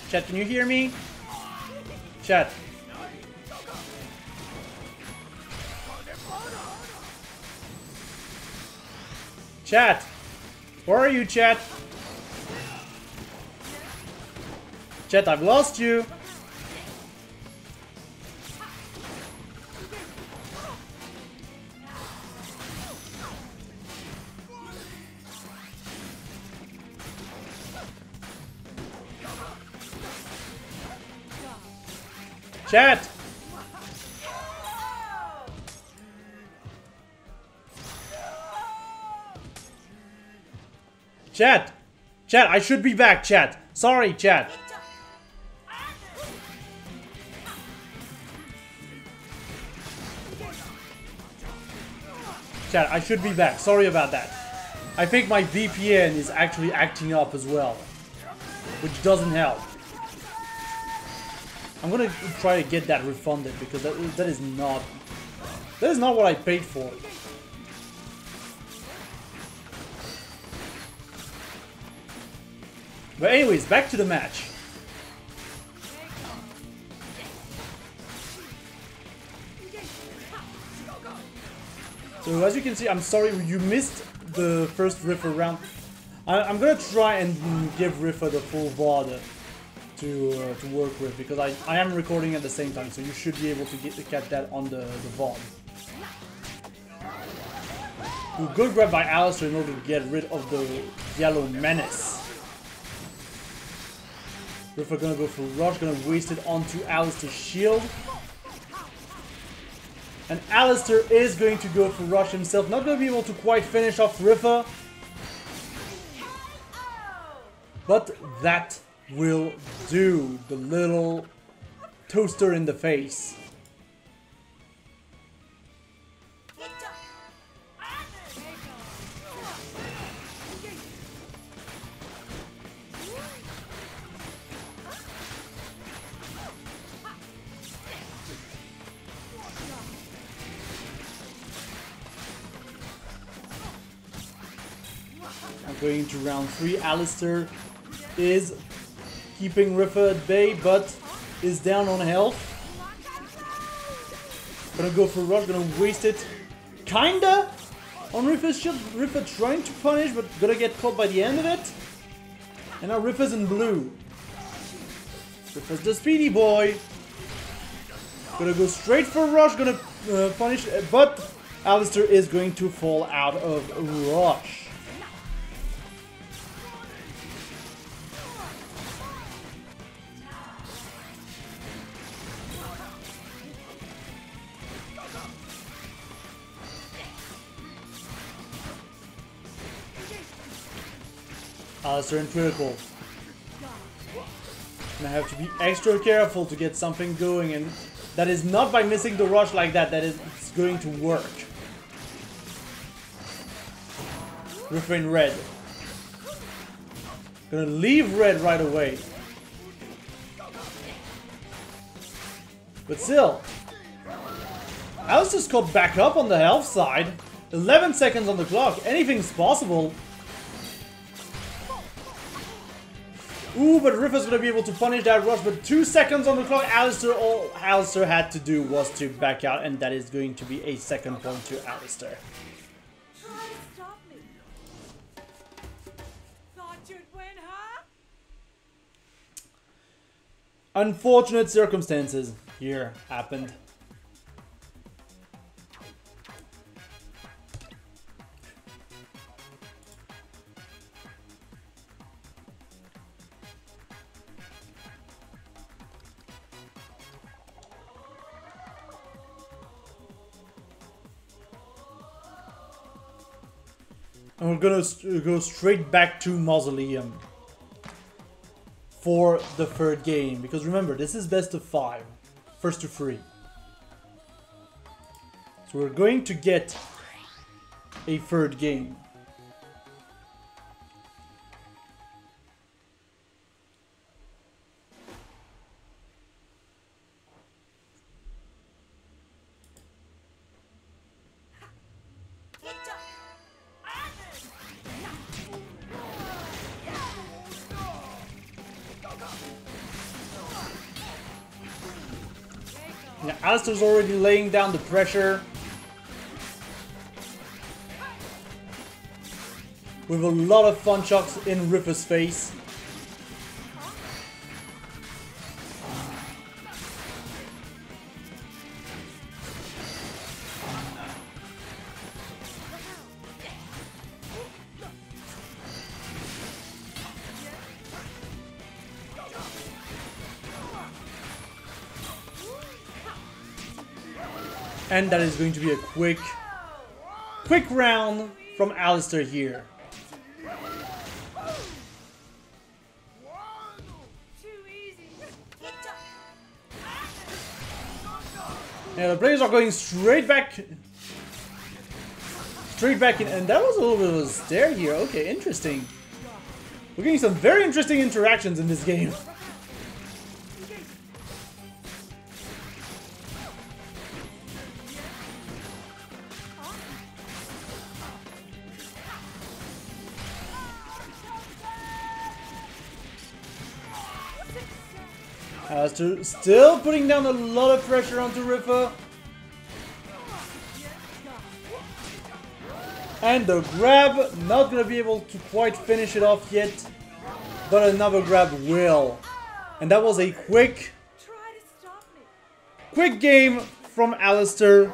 Chat, can you hear me? Chat. Chat. Where are you, chat? Chat, I've lost you. Chat. Chat! Chat, I should be back, chat. Sorry, chat. Chat, I should be back. Sorry about that. I think my VPN is actually acting up as well, which doesn't help. I'm gonna try to get that refunded because that is not what I paid for. But anyways, back to the match. So as you can see, I'm sorry you missed the first Riffa round. I'm gonna try and give Riffa the full VoD to work with because I am recording at the same time, so you should be able to get that on the VoD. Ooh, good grab by Alistair in order to get rid of the yellow menace. Riffa gonna go for Rush, gonna waste it onto Alistair's shield. And Alistair is going to go for Rush himself. Not gonna be able to quite finish off Riffa. But that will do. The little toaster in the face. Going to round 3, Alistair is keeping Riffa at bay, but is down on health. Gonna go for Rush, gonna waste it kinda on Riffa's shield. Riffa trying to punish, but gonna get caught by the end of it. And now Riffa's in blue. Riffa's the speedy boy. Gonna go straight for Rush, gonna punish, but Alistair is going to fall out of Rush. Alistair in critical. And I have to be extra careful to get something going, and that is not by missing the rush like that is it's going to work. Riffa in red. Gonna leave red right away. But still, Alistair's caught back up on the health side. 11 seconds on the clock. Anything's possible. Ooh, but Riffa's gonna be able to punish that rush, but 2 seconds on the clock. All Alistair had to do was to back out, and that is going to be a second point to Alistair. Unfortunate circumstances here happened. And we're gonna go straight back to Mausoleum for the third game, because remember, this is best of 5, first to 3. So we're going to get a third game. Yeah, Alistair's already laying down the pressure with a lot of fun shots in Riffa's face. And that is going to be a quick round from Alistair here. Yeah, the players are going straight back in, and that was a little bit of a stare here. Okay, interesting. We're getting some very interesting interactions in this game. Alistair still putting down a lot of pressure onto Riffa. And the grab, not going to be able to quite finish it off yet, but another grab will. And that was a quick game from Alistair,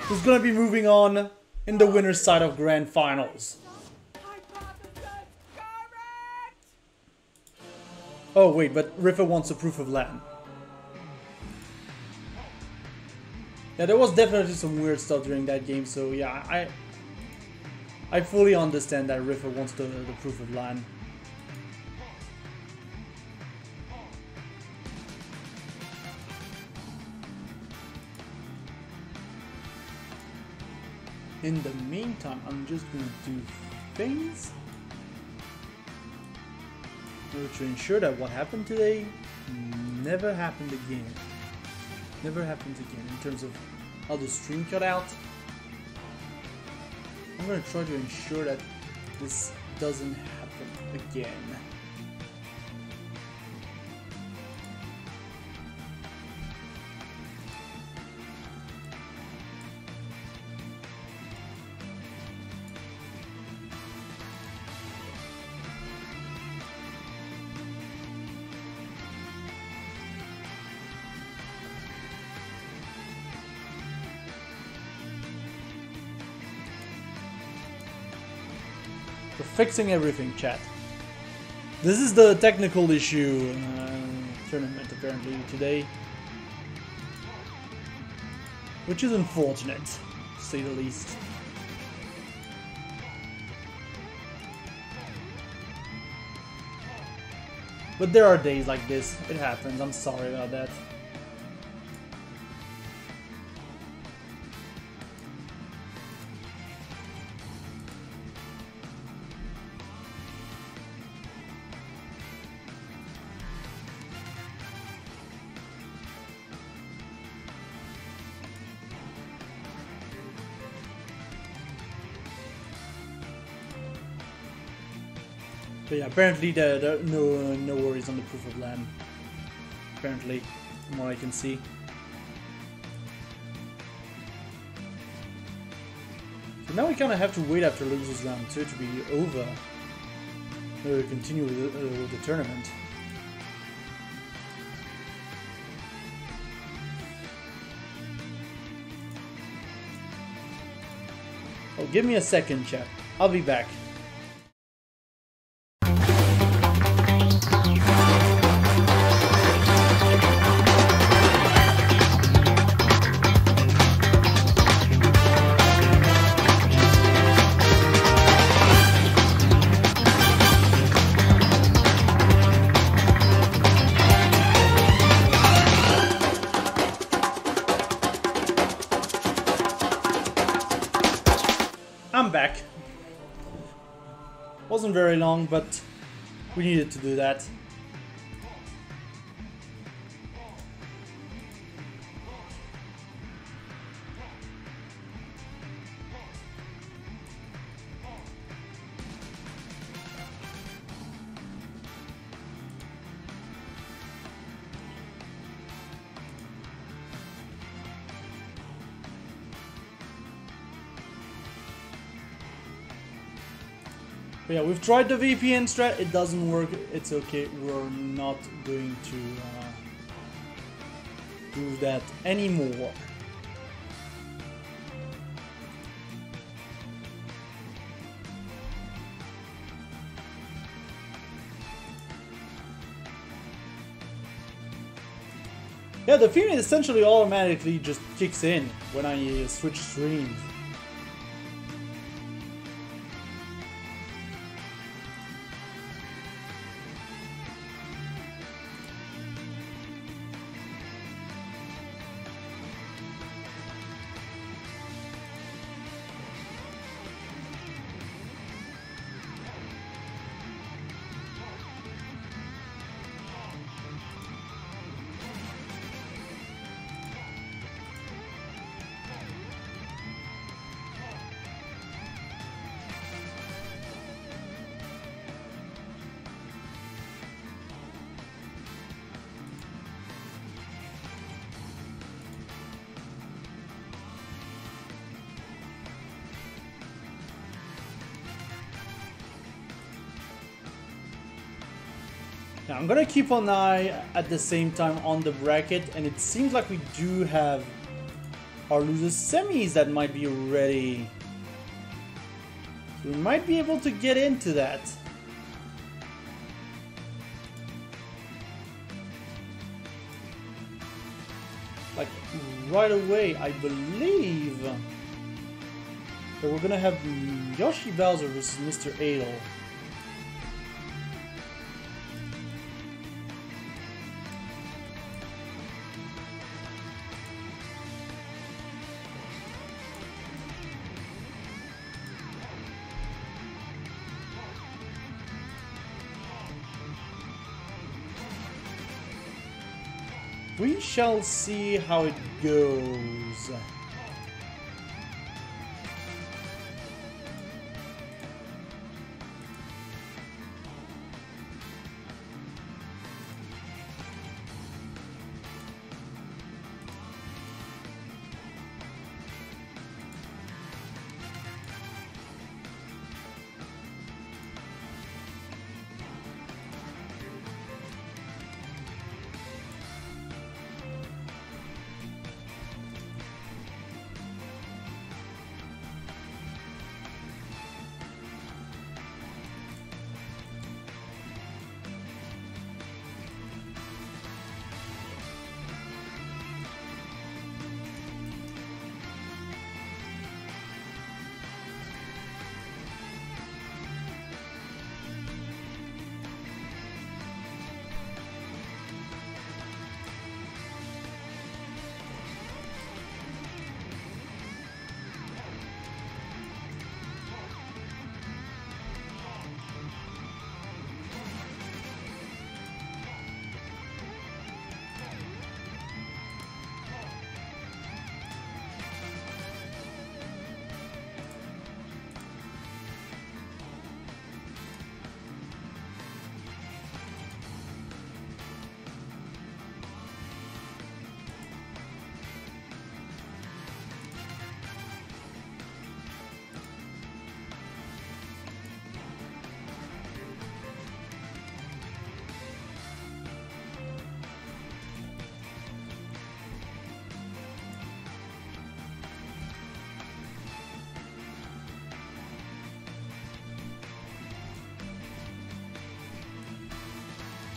who's going to be moving on in the winner's side of Grand Finals. Oh wait, but Riffa wants a proof of land. Yeah, there was definitely some weird stuff during that game, so yeah, I fully understand that Riffa wants the proof of land. In the meantime, I'm just going to do things to ensure that what happened today never happened again. Never happens again in terms of how the stream cut out. I'm going to try to ensure that this doesn't happen again. We're fixing everything, chat. This is the technical issue tournament apparently today, which is unfortunate, to say the least. But there are days like this. It happens. I'm sorry about that. But yeah, apparently there are no worries on the proof of land. Apparently, from what I can see. So now we kind of have to wait after losers round 2 to be over. To continue with the tournament. Oh, give me a second, chat. I'll be back. I'm back. Wasn't very long, but we needed to do that. But yeah, we've tried the VPN strat, it doesn't work, it's okay, we're not going to do that anymore. Yeah, the feed essentially automatically just kicks in when I switch streams. Now I'm gonna keep an eye at the same time on the bracket, and it seems like we do have our losers semis that might be ready. So we might be able to get into that. Like right away, I believe that we're gonna have Yoshi Bowser versus Mr. Adel. We shall see how it goes.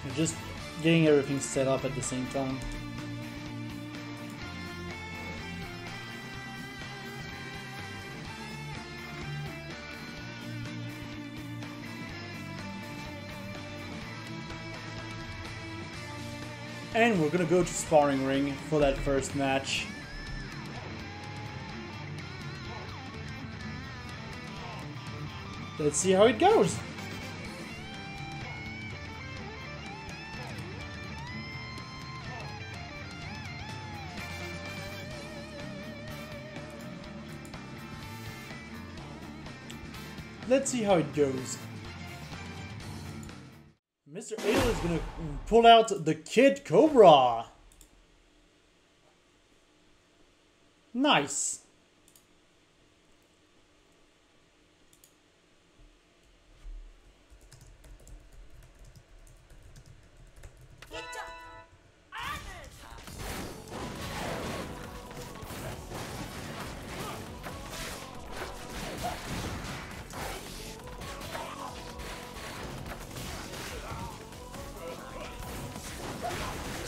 And just getting everything set up at the same time. And we're gonna go to sparring ring for that first match. Let's see how it goes. Let's see how it goes. Mr. Adel is gonna pull out the Kid Cobra. Nice.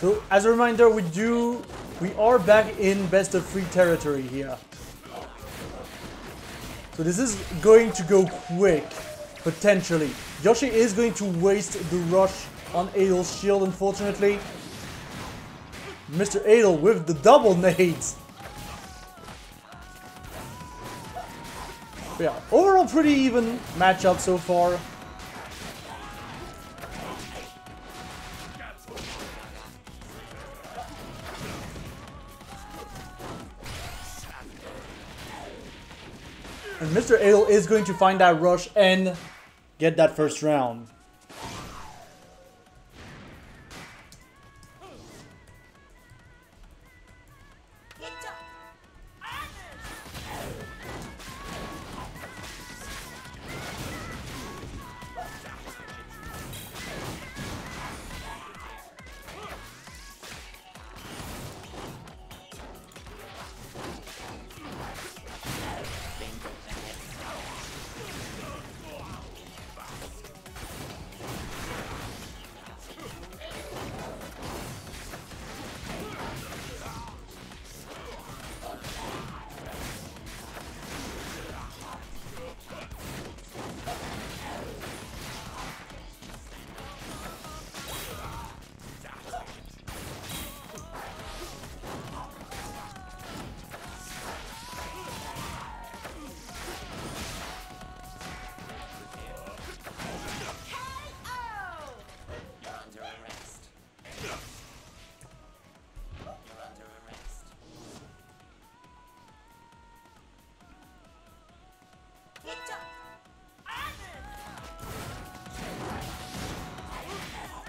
So, as a reminder, we are back in best of 3 territory here. So this is going to go quick, potentially. Yoshi is going to waste the rush on Adel's shield, unfortunately. Mr. Adel with the double nades. But yeah, overall pretty even matchup so far. And Mr. Adel is going to find that rush and get that first round.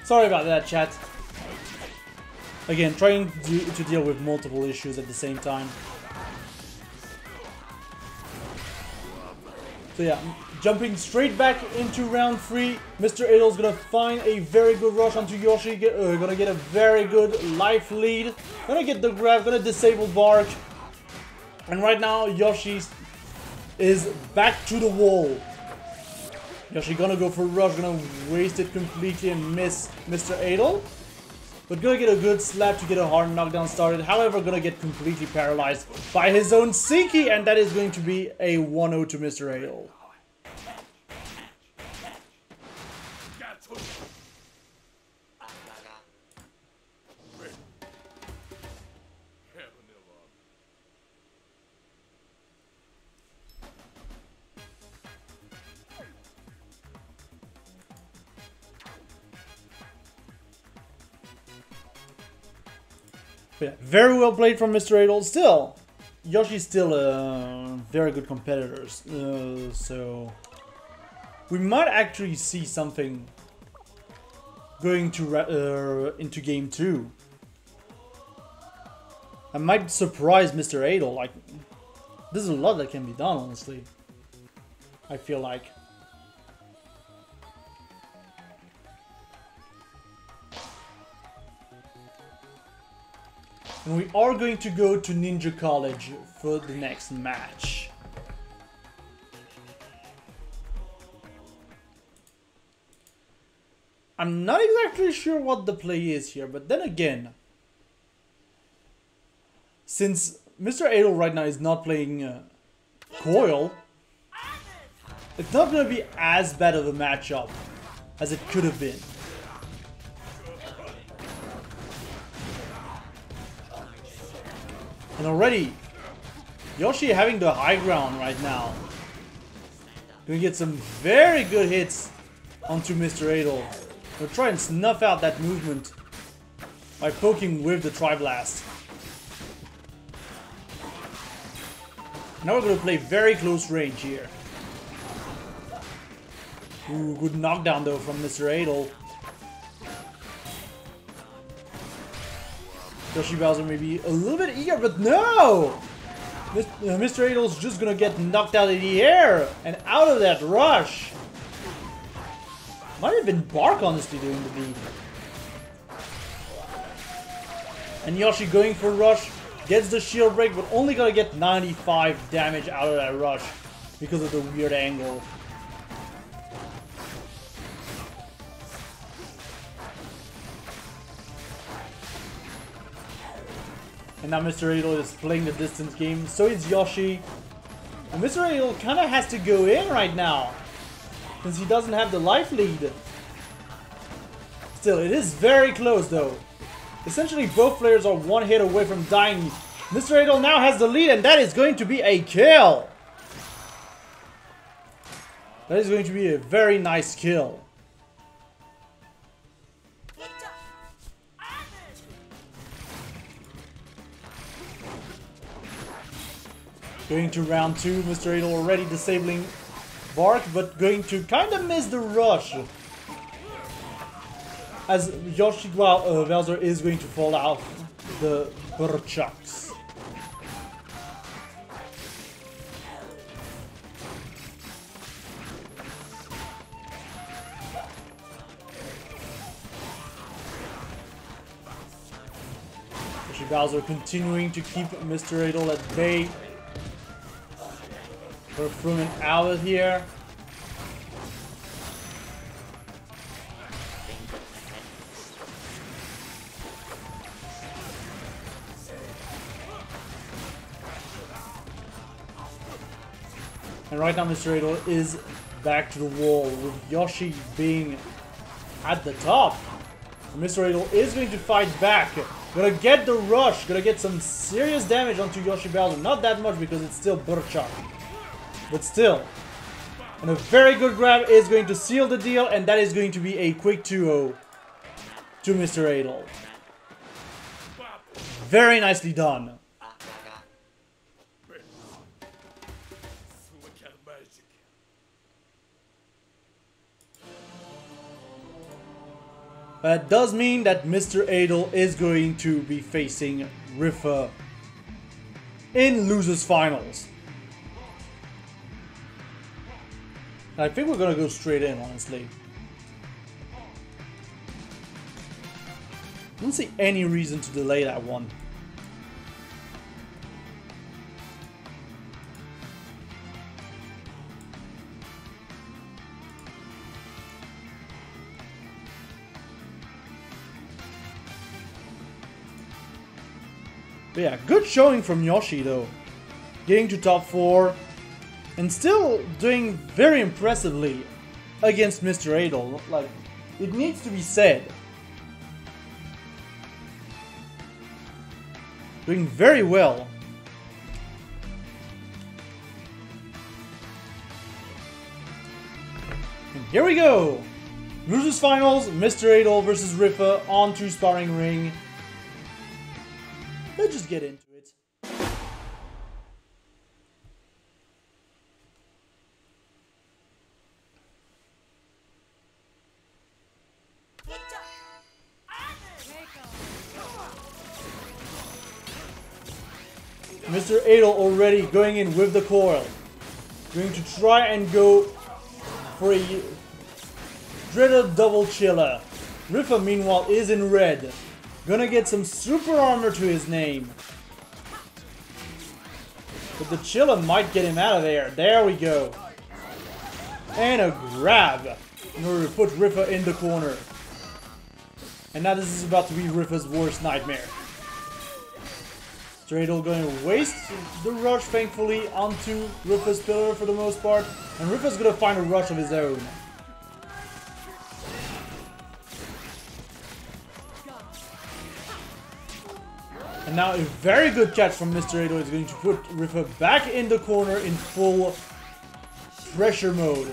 Sorry about that, chat. Again, trying to deal with multiple issues at the same time. So yeah, jumping straight back into round 3. Mr. Adel's gonna find a very good rush onto Yoshi. Gonna get a very good life lead. Gonna get the grab, gonna disable Bark. And right now, Yoshi is back to the wall. Yoshi gonna go for rush, gonna waste it completely and miss Mr. Adel. But gonna get a good slap to get a hard knockdown started. However, gonna get completely paralyzed by his own Sinky, and that is going to be a 1-0 to Mr. Adel. Yeah, very well played from Mr. Adel. Still, Yoshi's still a very good competitor. So we might actually see something going to into game 2. I might surprise Mr. Adel. Like, there's a lot that can be done, honestly. I feel like. And we are going to go to Ninja College for the next match. I'm not exactly sure what the play is here, but then again, since Mr. Adol right now is not playing Coil, it's not going to be as bad of a matchup as it could have been. And already, Yoshi having the high ground right now. Gonna get some very good hits onto Mr. Adol. We'll try and snuff out that movement by poking with the Tri-Blast. Now we're going to play very close range here. Ooh, good knockdown though from Mr. Adol. Yoshi Bowser may be a little bit eager, but no! Mr. Adol's just gonna get knocked out of the air and out of that rush. Might have been Bark, honestly, doing the lead. And Yoshi going for rush, gets the shield break, but only gonna get 95 damage out of that rush because of the weird angle. And now Mr. Adol is playing the distance game, so is Yoshi. And Mr. Adol kind of has to go in right now, since he doesn't have the life lead. Still, it is very close though. Essentially, both players are one hit away from dying. Mr. Adol now has the lead, and that is going to be a kill. That is going to be a very nice kill. Going to round 2, Mr. Adol already disabling Bark, but going to kind of miss the rush. As Yoshi Bowser is going to fall out the Burchucks. Yoshi Bowser continuing to keep Mr. Adol at bay. We're frooming out of here. And right now Mr. Adol is back to the wall with Yoshi being at the top. Mr. Adol is going to fight back. Gonna get the rush. Gonna get some serious damage onto Yoshi Bowser. Not that much because it's still Burchuck. But still. And a very good grab is going to seal the deal. And that is going to be a quick 2-0 to Mr. Adol. Very nicely done. That does mean that Mr. Adol is going to be facing Rifa in Losers Finals. I think we're gonna go straight in, honestly. I don't see any reason to delay that one. But yeah, good showing from Yoshi though. Getting to top 4 and still doing very impressively against Mr. Adol. Like, it needs to be said. Doing very well. And here we go! Losers Finals, Mr. Adol versus Rifa on 2 sparring ring. Let's just get into it. Mr. Adol already going in with the coil. Going to try and go for a dreaded double chiller. Rifa meanwhile is in red. Gonna get some super armor to his name. But the chiller might get him out of there. There we go. And a grab in order to put Rifa in the corner. And now this is about to be Rifa's worst nightmare. Dreidel going to waste the rush, thankfully, onto Rifa's pillar for the most part. And Rifa's going to find a rush of his own. And now a very good catch from Mr. Ado is going to put Rifa back in the corner in full pressure mode.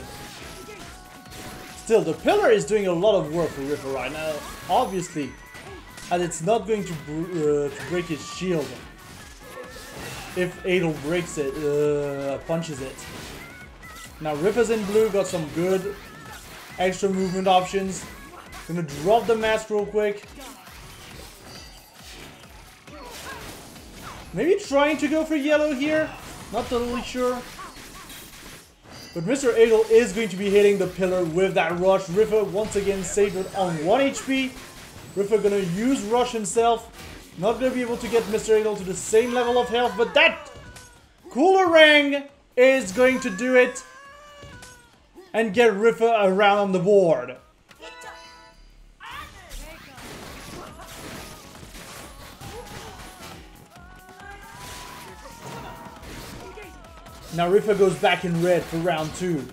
Still, the pillar is doing a lot of work for Rifa right now, obviously, as it's not going to break his shield if Adel breaks it, punches it. Now Rifa's in blue, got some good extra movement options. Gonna drop the mask real quick. Maybe trying to go for yellow here, not totally sure. But Mr. Adel is going to be hitting the pillar with that rush. Rifa once again saved it on 1 HP. Rifa gonna use rush himself. Not gonna be able to get Mr. Adel to the same level of health, but that Coolerang is going to do it and get Rifa around on the board. Now Rifa goes back in red for round 2.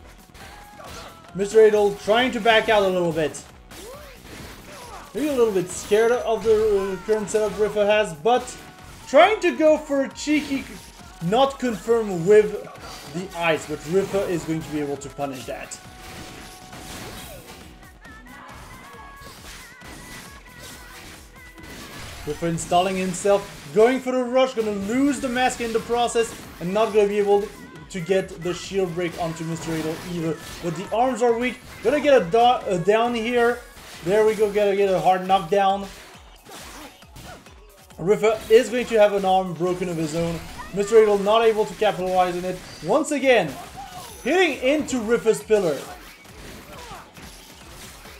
Mr. Adel trying to back out a little bit. Maybe a little bit scared of the current setup Rifa has, but trying to go for a cheeky not confirm with the ice, but Rifa is going to be able to punish that. Rifa installing himself, going for the rush, gonna lose the mask in the process, and not gonna be able to get the shield break onto Mr. Adel either. But the arms are weak, gonna get a down here. There we go, gotta get a hard knockdown. Rifa is going to have an arm broken of his own. Mr. Adel not able to capitalize on it. Once again, hitting into Rifa's pillar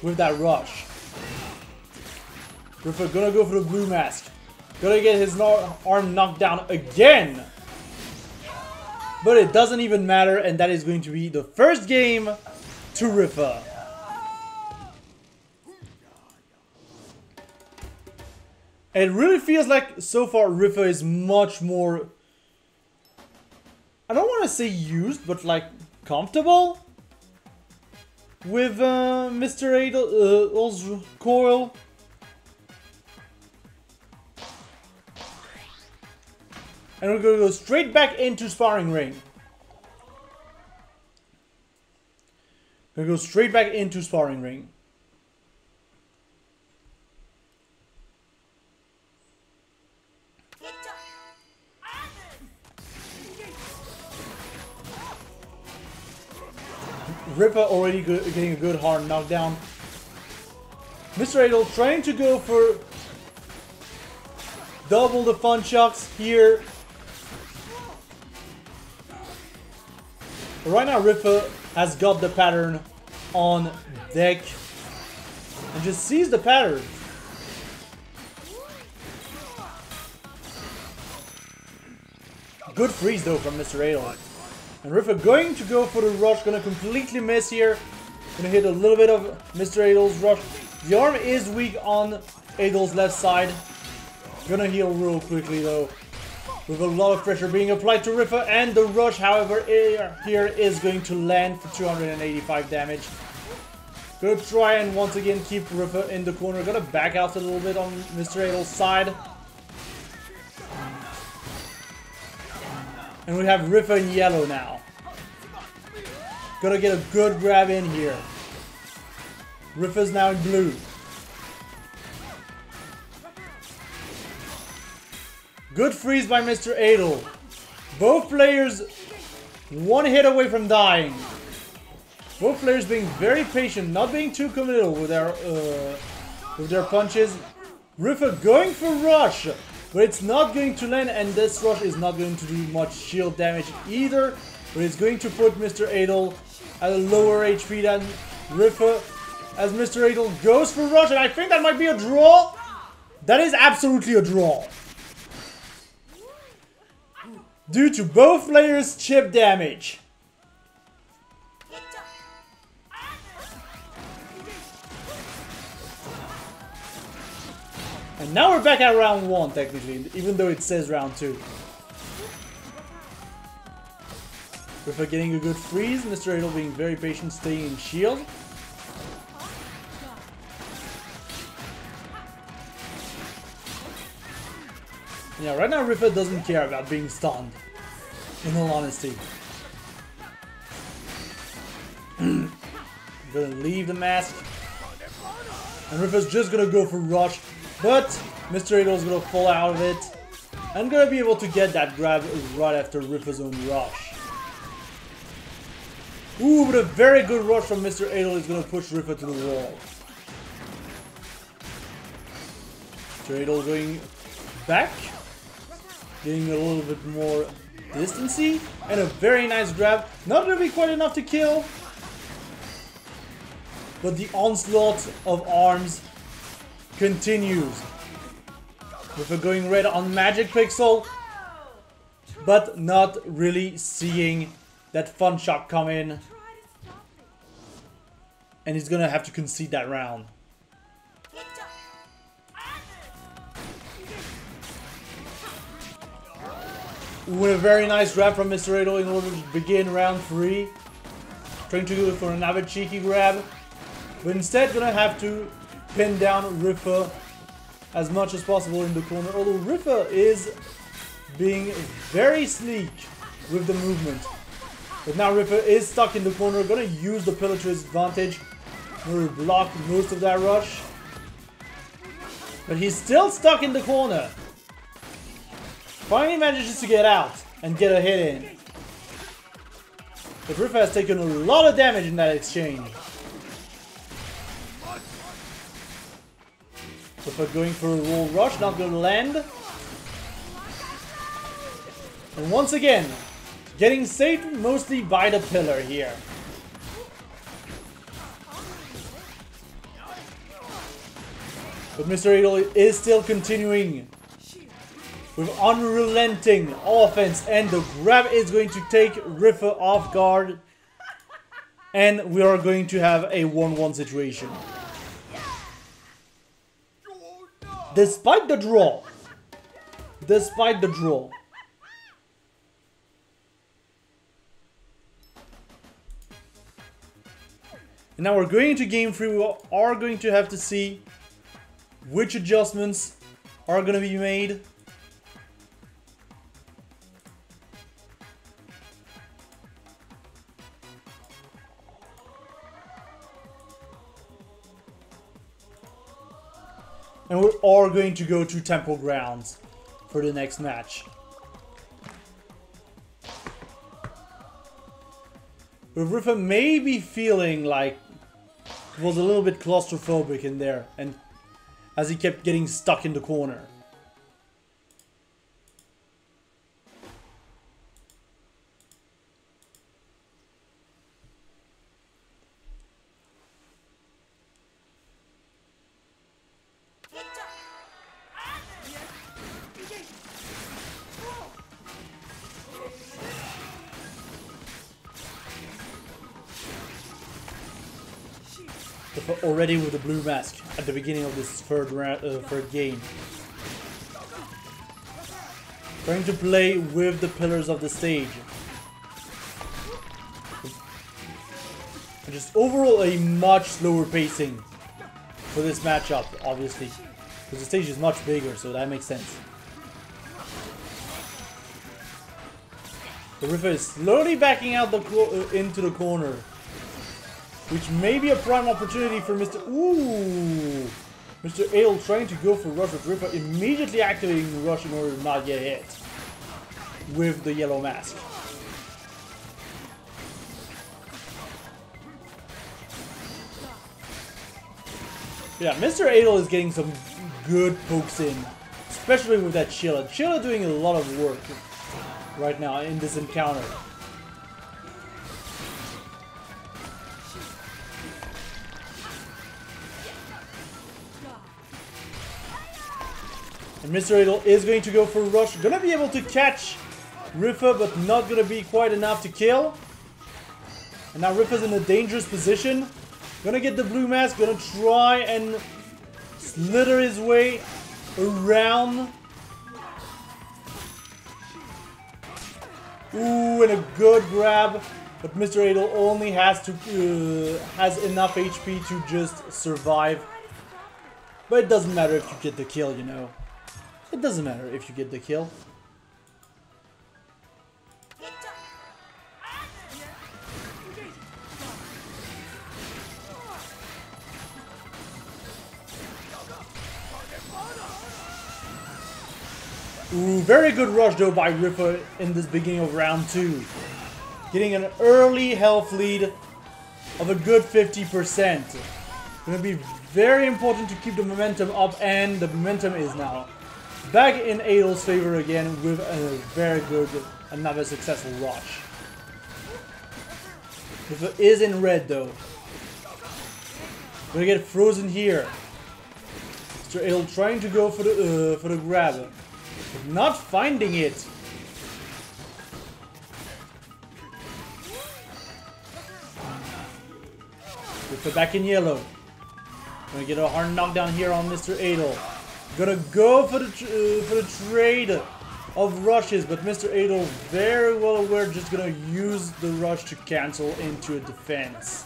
with that rush. Rifa gonna go for the blue mask. Gonna get his arm knocked down again. But it doesn't even matter, and that is going to be the first game to Rifa. It really feels like so far Rifa is much more, I don't want to say used, but like comfortable with Mr. Adel's coil. And we're going to go straight back into sparring ring. Gonna go straight back into sparring ring. Rifa already getting a good hard knockdown. Mr. Adel trying to go for double the fun chucks here. But right now Rifa has got the pattern on deck and just sees the pattern. Good freeze though from Mr. Adel. And Rifa going to go for the rush, gonna completely miss here. Gonna hit a little bit of Mr. Adel's rush. The arm is weak on Adel's left side. Gonna heal real quickly though. With a lot of pressure being applied to Rifa, and the rush, however, here is going to land for 285 damage. Gonna try and once again keep Rifa in the corner. Gonna back out a little bit on Mr. Adel's side. And we have Rifa in yellow now. Gonna get a good grab in here. Rifa's now in blue. Good freeze by Mr. Adel. Both players one hit away from dying. Both players being very patient, not being too committal with their punches. Rifa going for rush, but it's not going to land, and this rush is not going to do much shield damage either. But it's going to put Mr. Adel at a lower HP than Rifa, as Mr. Adel goes for rush, and I think that might be a draw. That is absolutely a draw, due to both players' chip damage. And now we're back at round 1, technically, even though it says round 2. Rifa getting a good freeze, Mr. Idol being very patient, staying in shield. Yeah, right now Rifa doesn't care about being stunned, in all honesty. Gonna leave the mask. And Rifa's just gonna go for rush, but Mr. Idol's gonna fall out of it. And gonna be able to get that grab right after Rifa's own rush. Ooh, but a very good rush from Mr. Idol is gonna push Rifa to the wall. Mr. Idol going back. Getting a little bit more distancy. And a very nice grab. Not gonna be quite enough to kill. But the onslaught of arms continues. Rifa going red on Magic Pixel. But not really seeing that fun shot come in. And he's gonna have to concede that round. With a very nice grab from Mr. Idol in order to begin round 3. Trying to go for another cheeky grab. But instead gonna have to pin down Rifa as much as possible in the corner. Although Rifa is being very sleek with the movement. But now Rifa is stuck in the corner. Gonna use the pillar to his advantage. Gonna block most of that rush. But he's still stuck in the corner. Finally manages to get out and get a hit in. But Rifa has taken a lot of damage in that exchange. Rifa going for a roll rush, not going to land. And once again, getting saved mostly by the pillar here. But Mr. Idol is still continuing with unrelenting offense, and the grab is going to take Rifa off guard. And we are going to have a 1-1 situation. Despite the draw. Despite the draw. And now we're going into game 3. We are going to have to see which adjustments are going to be made. And we are going to go to Temple Grounds for the next match. But Rifa may be feeling like he was a little bit claustrophobic in there, and as he kept getting stuck in the corner. Already with the blue mask at the beginning of this third game. Trying to play with the pillars of the stage. And just overall a much slower pacing for this matchup, obviously. Because the stage is much bigger, so that makes sense. The Rifa is slowly backing out into the corner. Which may be a prime opportunity for Mr. Ooh! Mr. Idol trying to go for rush with Rifa, immediately activating the rush in order to not get hit with the yellow mask. Yeah, Mr. Idol is getting some good pokes in, especially with that Chilla. Chilla doing a lot of work right now in this encounter. And Mr. Idol is going to go for a rush. Gonna be able to catch Rifa, but not gonna be quite enough to kill. And now Rifa's in a dangerous position. Gonna get the blue mask. Gonna try and slither his way around. Ooh, and a good grab. But Mr. Adel only has enough HP to just survive. But it doesn't matter if you get the kill, you know. It doesn't matter if you get the kill. Ooh, very good rush though by Ripper in this beginning of round 2. Getting an early health lead of a good 50%. Gonna be very important to keep the momentum up, and the momentum is now back in Adel's favor again with a very good, another successful rush. Ripper is in red though. Gonna get frozen here. Mr. Adel trying to go for the grab. But not finding it. Ripper back in yellow. Gonna get a hard knockdown here on Mr. Adel. Gonna go for the trade of rushes, but Mr. Adel very well aware just gonna use the rush to cancel into a defense.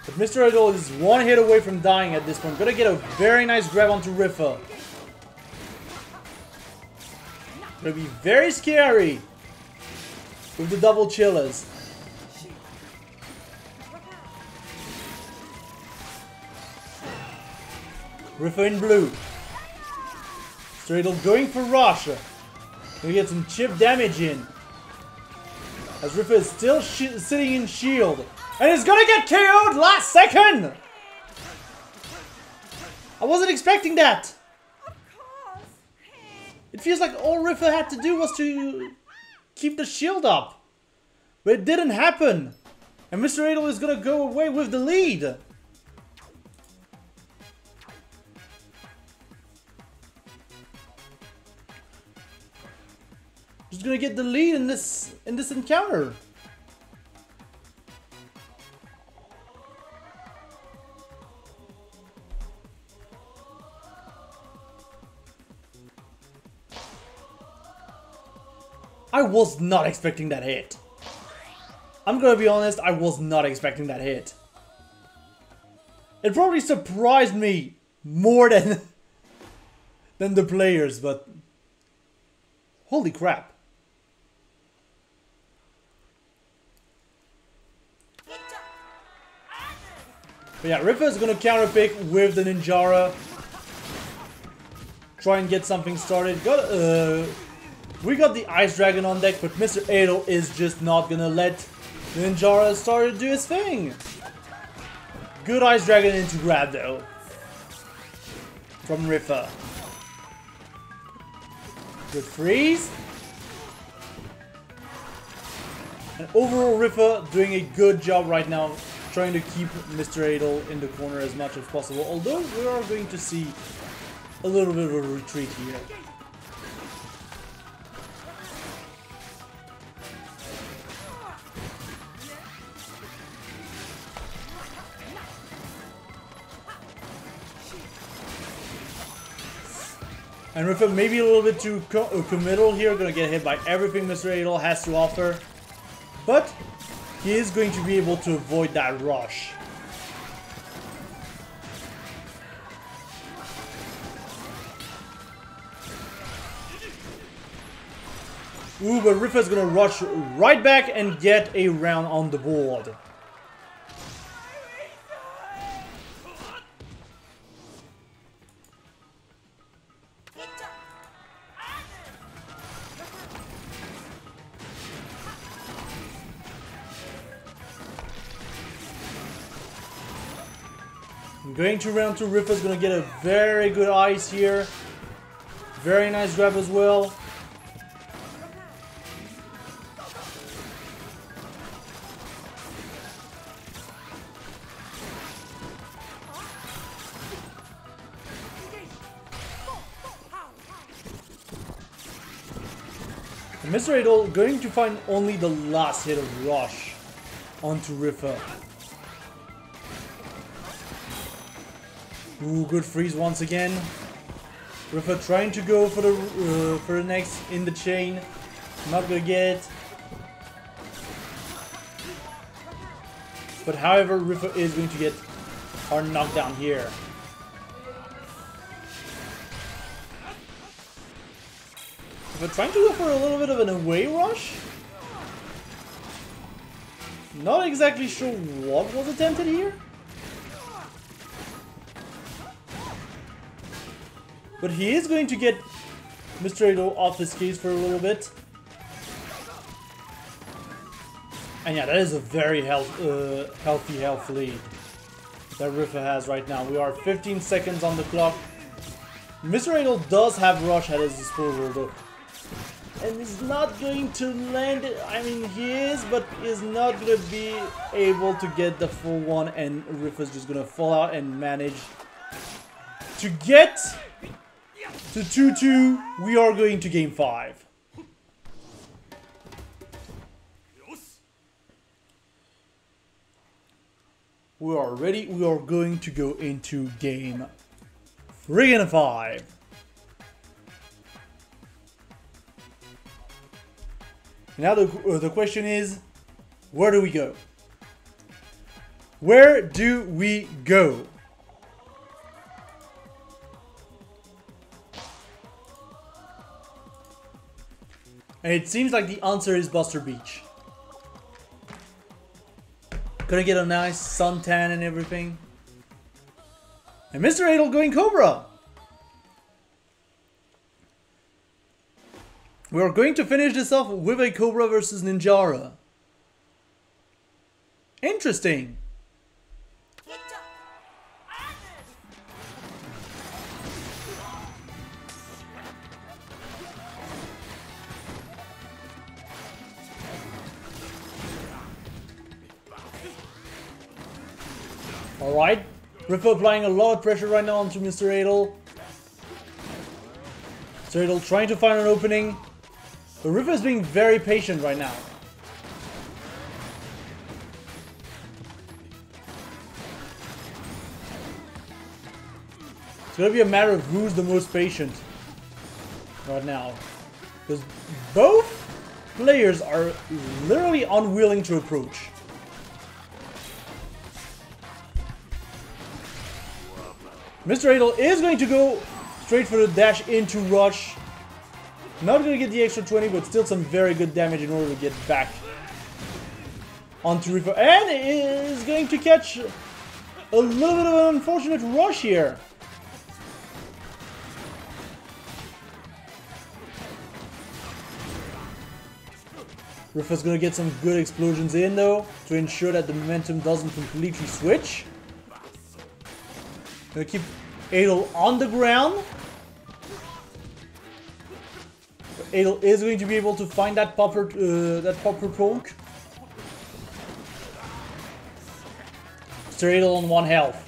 But Mr. Adel is one hit away from dying at this point. Gonna get a very nice grab onto Riffa. Gonna be very scary with the double chillers. Riffa in blue. Mr. Adel going for rush. Gonna get some chip damage in. As Riffa is still sitting in shield. And it's gonna get KO'd last second! I wasn't expecting that! It feels like all Riffa had to do was to keep the shield up. But it didn't happen. And Mr. Adel is gonna go away with the lead. Just gonna get the lead in this encounter. I was not expecting that hit. I'm gonna be honest, I was not expecting that hit. It probably surprised me more than the players, but holy crap. But yeah, Ripper is gonna counter pick with the Ninjara. Try and get something started. We got the Ice Dragon on deck, but Mr. Adel is just not gonna let the Ninjara start to do his thing. Good Ice Dragon into grab though. From Riffa. Good freeze. And overall Riffa doing a good job right now, trying to keep Mr. Adel in the corner as much as possible. Although we are going to see a little bit of a retreat here. And Riffa maybe a little bit too committal here, gonna get hit by everything Mr. Adel has to offer. But he is going to be able to avoid that rush. Ooh, but Riffa's gonna rush right back and get a round on the board. Going to round 2, Riffa's gonna get a very good ice here. Very nice grab as well. And Mr. Adel going to find only the last hit of rush. onto Rifa. Ooh, good freeze once again. Rifa trying to go for the next in the chain. Not gonna get it. But however, Rifa is going to get our knockdown here. Rifa trying to go for a little bit of an away rush. Not exactly sure what was attempted here. But he is going to get Mr. Ado off his case for a little bit. And yeah, that is a very healthy health lead that Rifa has right now. We are 15 seconds on the clock. Mr. Ado does have Rush at his disposal though. And he's not going to land it. I mean, he is, but is not going to be able to get the full one. And Rifa's just going to fall out and manage to get to 2-2. We are going to game 5. We are ready. We are going to go into game 5. Now the question is, where do we go? Where do we go? And it seems like the answer is Buster Beach. Gonna get a nice suntan and everything. And Mr. Adel going Cobra. We are going to finish this off with a Cobra versus Ninjara. Interesting. Alright, Rifa applying a lot of pressure right now onto Mr. Adel. Mr. Adel trying to find an opening. But Rifa is being very patient right now. It's gonna be a matter of who's the most patient right now. Because both players are literally unwilling to approach. Mr. Adel is going to go straight for the dash into Rush. Not going to get the extra 20, but still some very good damage in order to get back onto Rifa. And is going to catch a little bit of an unfortunate rush here. Rifa's going to get some good explosions in though, to ensure that the momentum doesn't completely switch. Gonna keep Adel on the ground. Adel is going to be able to find that popper poke. Mr. Adel on 1 health.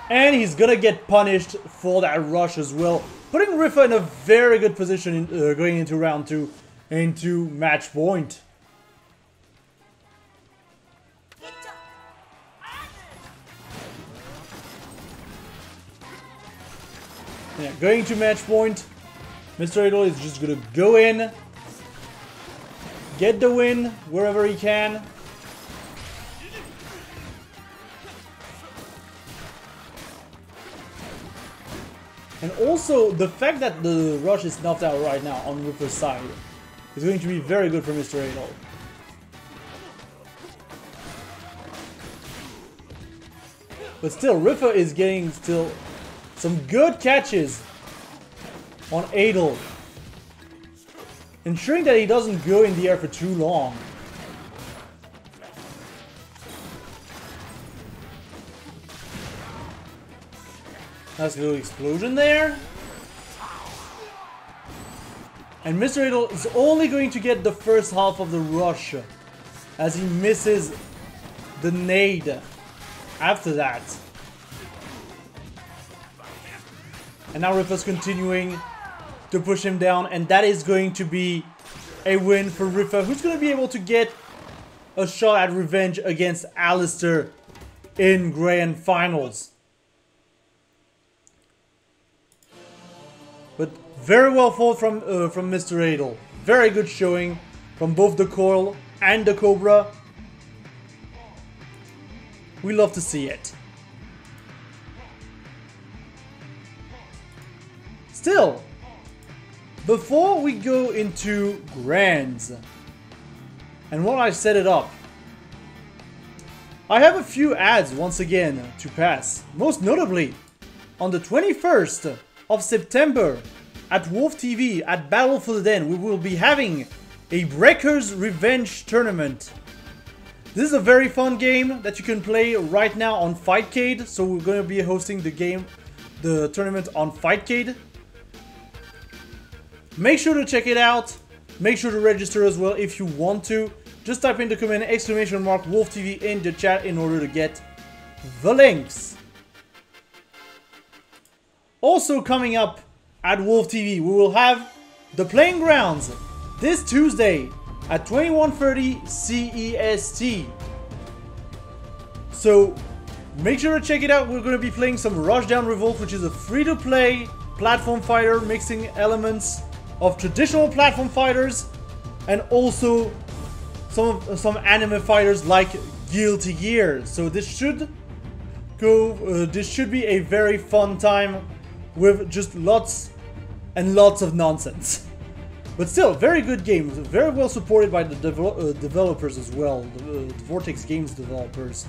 And he's gonna get punished for that rush as well. Putting Rifa in a very good position going into round 2, into match point. Yeah, going to match point. Mr. Adel is just gonna go in, get the win wherever he can. And also, the fact that the rush is knocked out right now on Rifa's side is going to be very good for Mr. Adel. But still, Rifa is getting still some good catches on Adel, ensuring that he doesn't go in the air for too long. Nice little explosion there. And Mr. Adel is only going to get the first half of the rush, as he misses the nade after that. And now Rifa's continuing to push him down, and that is going to be a win for Rifa, who's going to be able to get a shot at revenge against Alistair in Grand Finals. But very well fought from Mr. Adel. Very good showing from both the Coil and the Cobra. We love to see it. Still, before we go into Grands, and while I set it up, I have a few ads once again to pass. Most notably, on the 21st of September at Wolf TV at Battle for the Den, we will be having a Breakers Revenge tournament. This is a very fun game that you can play right now on Fightcade. So we're going to be hosting the tournament on Fightcade. Make sure to check it out. Make sure to register as well if you want to. Just type in the comment !Wolf TV in the chat in order to get the links. Also coming up at Wolf TV, we will have the Playing Grounds this Tuesday at 21:30 CEST. So make sure to check it out. We're going to be playing some Rushdown Revolt, which is a free-to-play platform fighter mixing elements of traditional platform fighters and also some anime fighters like Guilty Gear. So this should be a very fun time with just lots and lots of nonsense. But still, very good game, very well supported by the developers as well, the Vortex Games developers.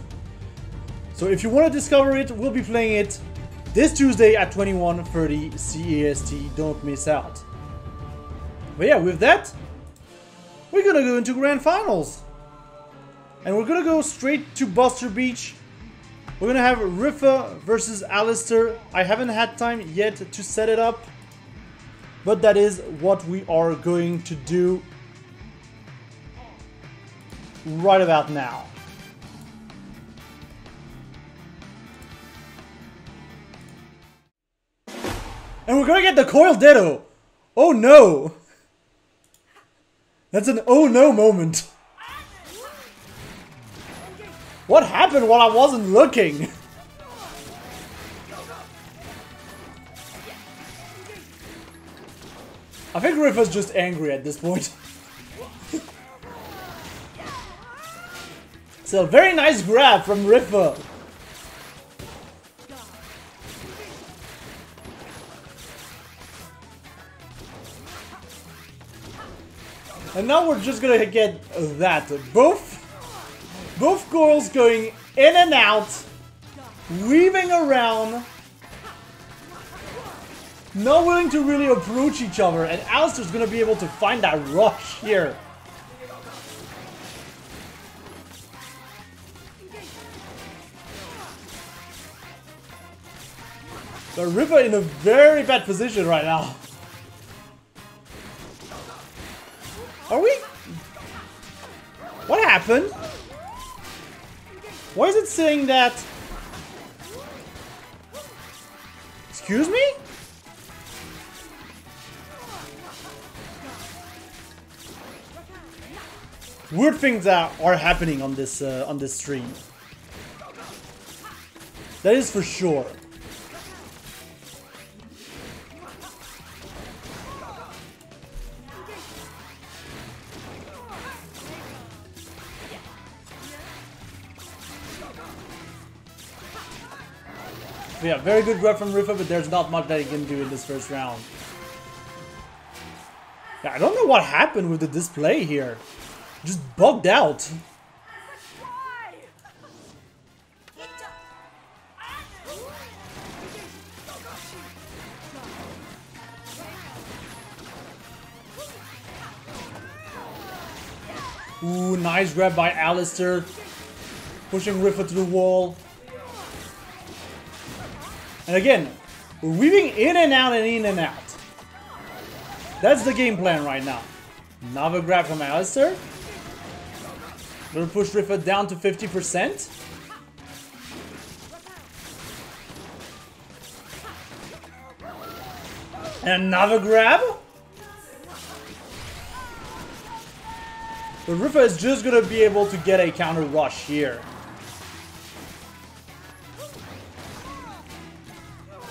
So if you want to discover it, we'll be playing it this Tuesday at 21:30 CEST. Don't miss out. But yeah, with that, we're gonna go into Grand Finals. And we're gonna go straight to Buster Beach. We're gonna have Rifa versus Alistair. I haven't had time yet to set it up, but that is what we are going to do right about now. And we're gonna get the Coil Ditto! Oh no! That's an oh no moment. What happened while I wasn't looking? I think Rifa's just angry at this point. So, very nice grab from Rifa. And now we're just gonna get that. Both girls going in and out, weaving around, not willing to really approach each other, and Alistair's gonna be able to find that rush here. But Rifa in a very bad position right now. Are we? What happened? Why is it saying that? Excuse me? Weird things are happening on this stream. That is for sure. Yeah, very good grab from Rifa, but there's not much that he can do in this first round. Yeah, I don't know what happened with the display here. Just bugged out. Ooh, nice grab by Alistair. Pushing Rifa to the wall. And again, we're weaving in and out and in and out. That's the game plan right now. Another grab from Alistair. Gonna push Rifa down to 50%. And another grab. But Rifa is just gonna be able to get a counter rush here.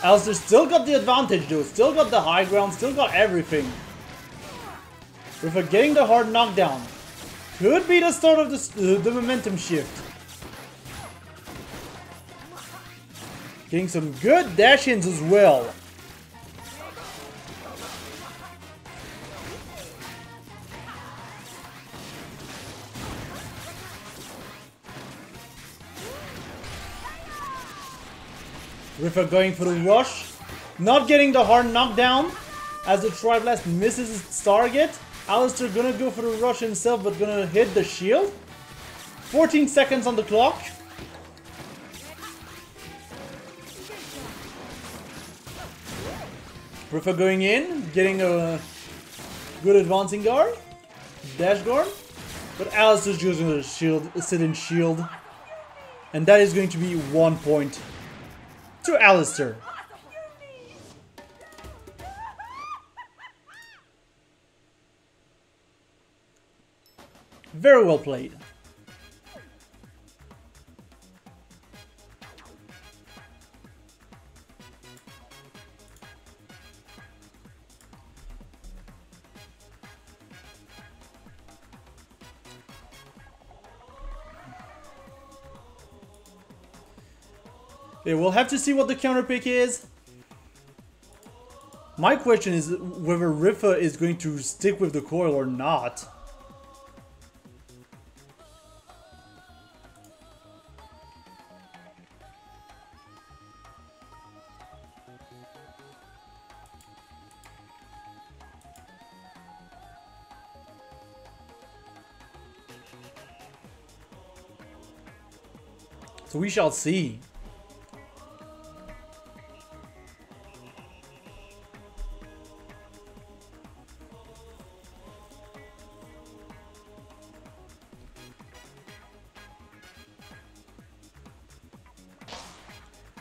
Alistair still got the advantage though, still got the high ground, still got everything. Rifa getting the hard knockdown. Could be the start of the momentum shift. Getting some good dash-ins as well. Rifa going for the rush. Not getting the hard knockdown as the Tri-Blast misses its target. Alistair gonna go for the rush himself, but gonna hit the shield. 14 seconds on the clock. Rifa going in, getting a good advancing guard. Dash guard. But Alistair's using the shield, sit-in shield. And that is going to be 1 point to Alistair. Very well played. Okay, we'll have to see what the counter pick is. My question is whether Rifa is going to stick with the coil or not. So we shall see.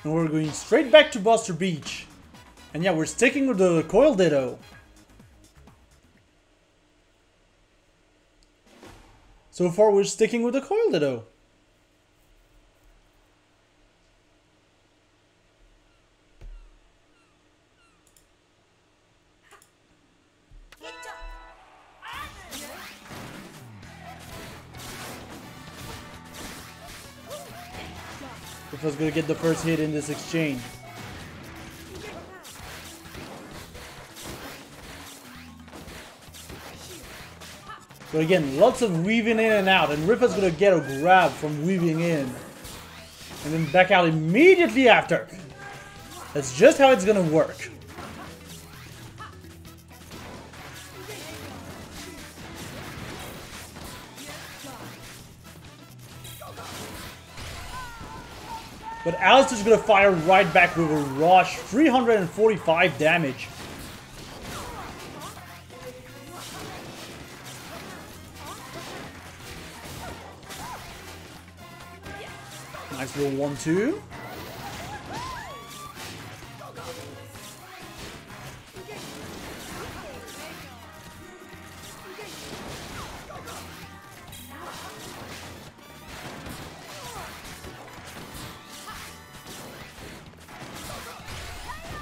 And we're going straight back to Buster Beach. And yeah, we're sticking with the Coil Ditto. So far, we're sticking with the Coil Ditto. Rifa's gonna get the first hit in this exchange. But again, lots of weaving in and out, and Rifa's gonna get a grab from weaving in. And then back out immediately after. That's just how it's gonna work. But Alistair's gonna fire right back with a rush, 345 damage. Nice little 1-2.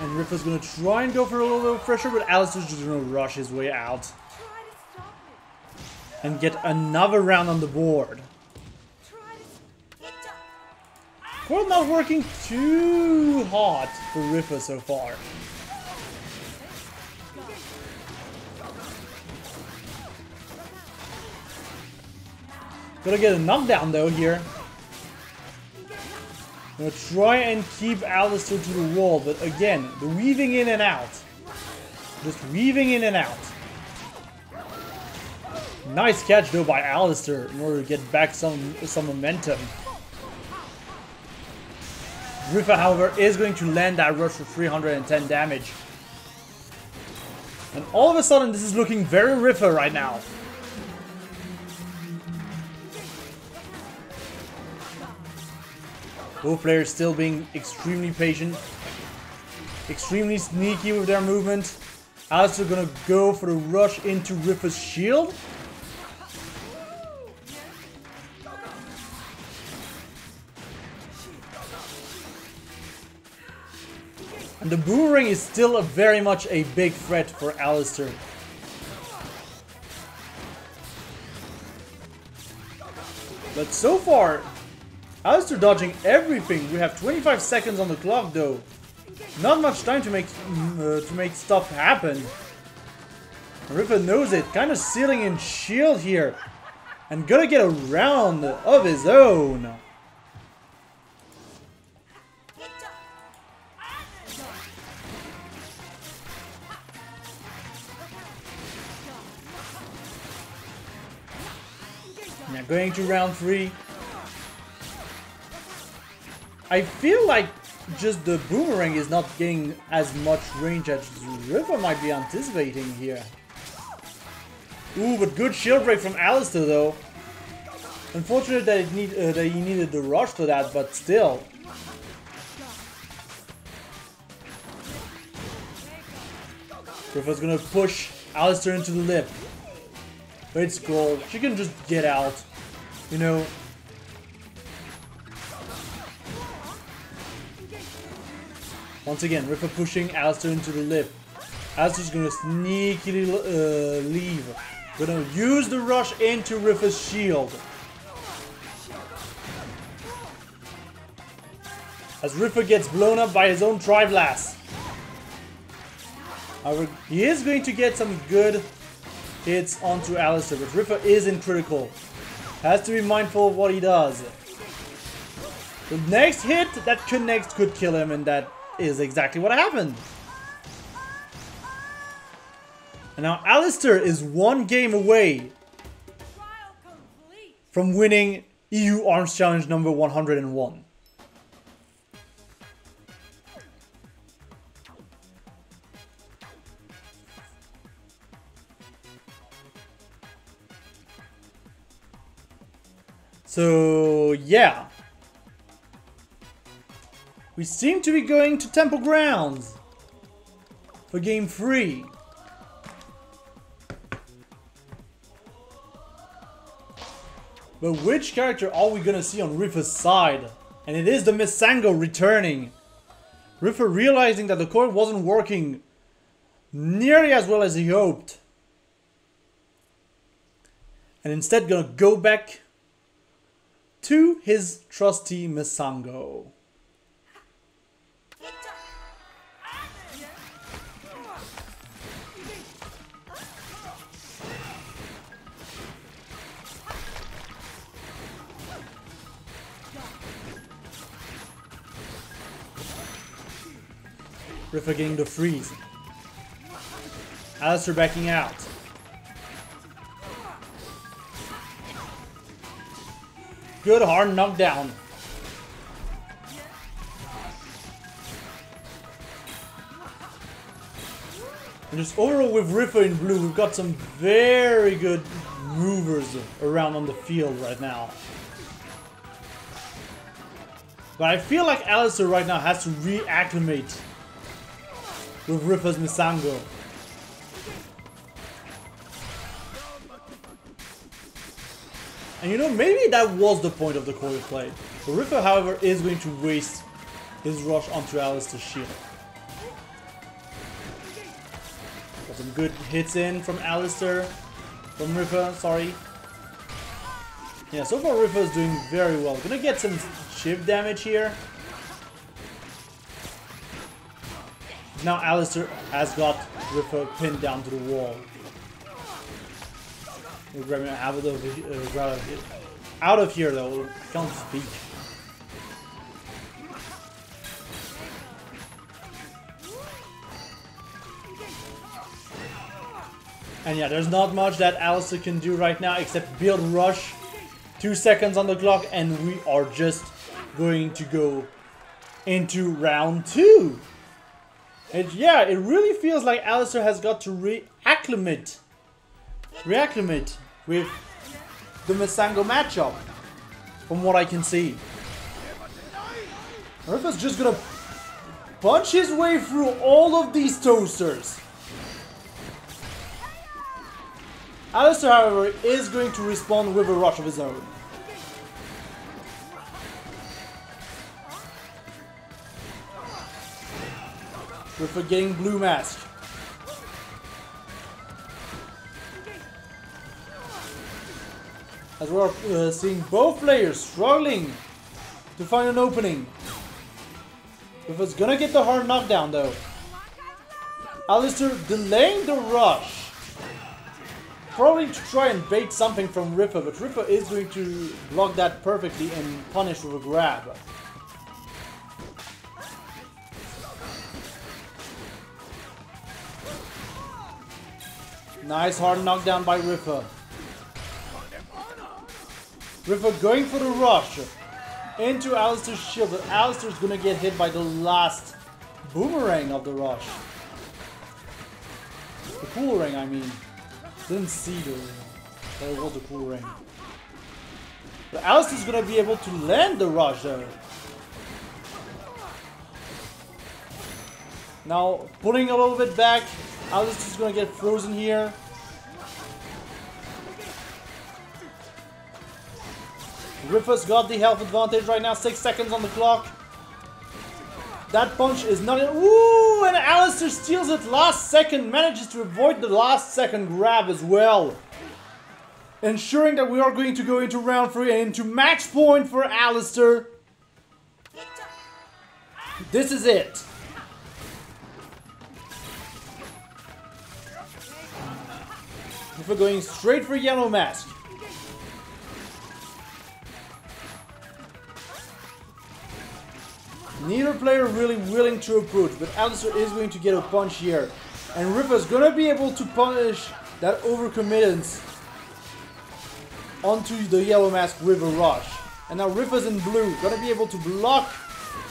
And Rifa's gonna try and go for a little bit of pressure, but Alistair's just gonna rush his way out. And get another round on the board. Coil not working too hot for Rifa so far. Gotta get a knockdown though here. I'm gonna try and keep Alistair to the wall, but again, the weaving in and out. Just weaving in and out. Nice catch though by Alistair in order to get back some momentum. Rifa, however, is going to land that rush for 310 damage. And all of a sudden, this is looking very Rifa right now. Both players still being extremely patient. Extremely sneaky with their movement. Alistair gonna go for the rush into Rifa's shield. And the boomerang is still very much a big threat for Alistair. But so far, Alistair dodging everything. We have 25 seconds on the clock though. Not much time to make stuff happen. Ripper knows it, kind of sealing in shield here. And gonna get a round of his own. Now going to round 3. I feel like just the boomerang is not getting as much range as Ripper might be anticipating here. Ooh, but good shield break from Alistair though. Unfortunate that he needed the rush for that, but still. Ripper's gonna push Alistair into the lip. But it's gold. She can just get out. You know. Once again, Ripper pushing Alistair into the lip. Alistair's gonna sneakily leave. Gonna use the rush into Ripper's shield. As Ripper gets blown up by his own Tri-Blast. However, he is going to get some good hits onto Alistair, but Ripper is in critical. Has to be mindful of what he does. The next hit that connects could kill him, and that is exactly what happened. And now Alistair is one game away from winning EU Arms Challenge number 101. So, yeah. We seem to be going to Temple Grounds for game 3. But which character are we gonna see on Ripper's side? And it is the Misango returning. Ripper realizing that the core wasn't working nearly as well as he hoped. And instead gonna go back to his trusty Misango. Ripper getting the freeze. Alistair backing out. Good hard knockdown. And just overall with Ripper in blue, we've got some very good movers around on the field right now. But I feel like Alistair right now has to reacclimate with Ripper's Misango. And you know, maybe that was the point of the core play. But Ripper, however, is going to waste his rush onto Alistair's shield. Got some good hits in from Alistair. From Ripper, sorry. Yeah, so far Ripper is doing very well. Gonna get some shift damage here. Now Alistair has got Ripper pinned down to the wall. We're grabbing out of here though, can't speak. And yeah, there's not much that Alistair can do right now except build rush. 2 seconds on the clock and we are just going to go into round 2. And yeah, it really feels like Alistair has got to reacclimate with the Misango matchup, from what I can see. Ripper's just gonna punch his way through all of these toasters. Alistair, however, is going to respond with a rush of his own. Rifa getting blue mask. As we're seeing both players struggling to find an opening. Rifa's gonna get the hard knockdown though. Alistair delaying the rush. Probably to try and bait something from Rifa, but Rifa is going to block that perfectly and punish with a grab. Nice hard knockdown by Rifa. Rifa going for the rush into Alistair's shield, but Alistair's gonna get hit by the last boomerang of the rush. The cool ring, I mean. Didn't see that it was a cool ring. But Alistair's gonna be able to land the rush though. Now, pulling a little bit back, Alistair's gonna get frozen here. Rifa's got the health advantage right now, 6 seconds on the clock. That punch is not in. Ooh, and Alistair steals it last second, manages to avoid the last second grab as well. Ensuring that we are going to go into round 3 and into match point for Alistair. This is it. We're going straight for yellow mask. Neither player really willing to approach, but Alistair is going to get a punch here. And Rifa is going to be able to punish that overcommittance onto the yellow mask with a rush. And now Rifa's in blue, going to be able to block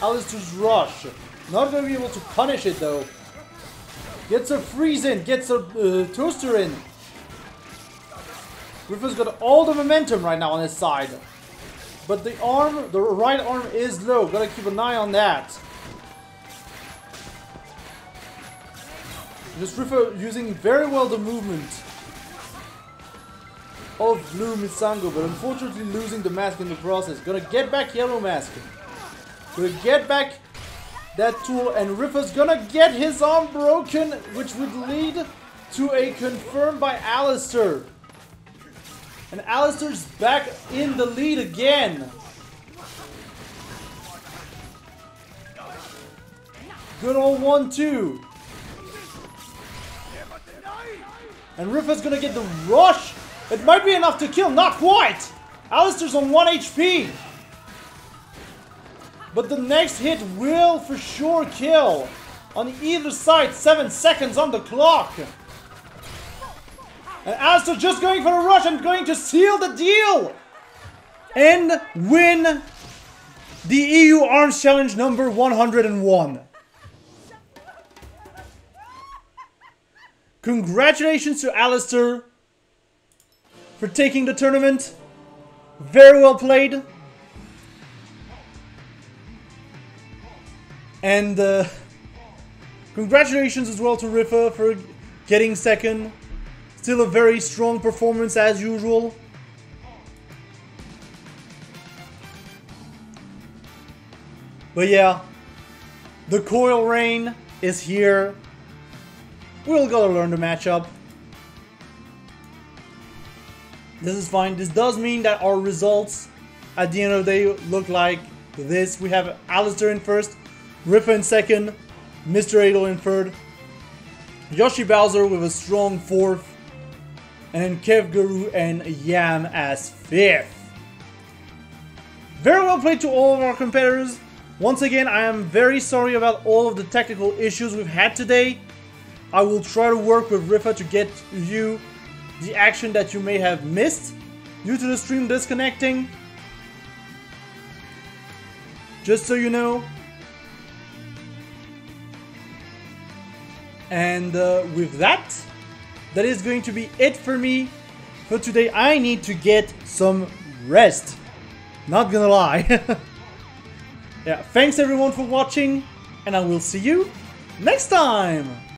Alistair's rush. Not going to be able to punish it though. Gets a freeze in, gets a toaster in. Rifa's got all the momentum right now on his side. But the arm, the right arm is low. Gotta keep an eye on that. Just Rifa using very well the movement of blue Mitsango, but unfortunately losing the mask in the process. Gonna get back yellow mask. Gonna get back that tool, and Rifa's gonna get his arm broken, which would lead to a confirm by Alistair. And Alistair's back in the lead again. Good old 1-2. And Rifa's gonna get the rush. It might be enough to kill, not quite. Alistair's on 1 HP. But the next hit will for sure kill. On either side, 7 seconds on the clock. And Alistair just going for a rush and going to seal the deal! And win the EU Arms Challenge number 101. Congratulations to Alistair for taking the tournament. Very well played. And congratulations as well to Rifa for getting second. Still a very strong performance as usual. But yeah, the coil rain is here. We'll gotta learn the matchup. This is fine. This does mean that our results at the end of the day look like this. We have Alistair in first, Rifa in second, Mr. Adel in third, Yoshi Bowser with a strong fourth, and then Kev Guru and Yam as fifth. Very well played to all of our competitors. Once again, I am very sorry about all of the technical issues we've had today. I will try to work with Rifa to get you the action that you may have missed due to the stream disconnecting. Just so you know. And with that, that is going to be it for me for today. I need to get some rest. Not gonna lie. Yeah, thanks everyone for watching, and I will see you next time.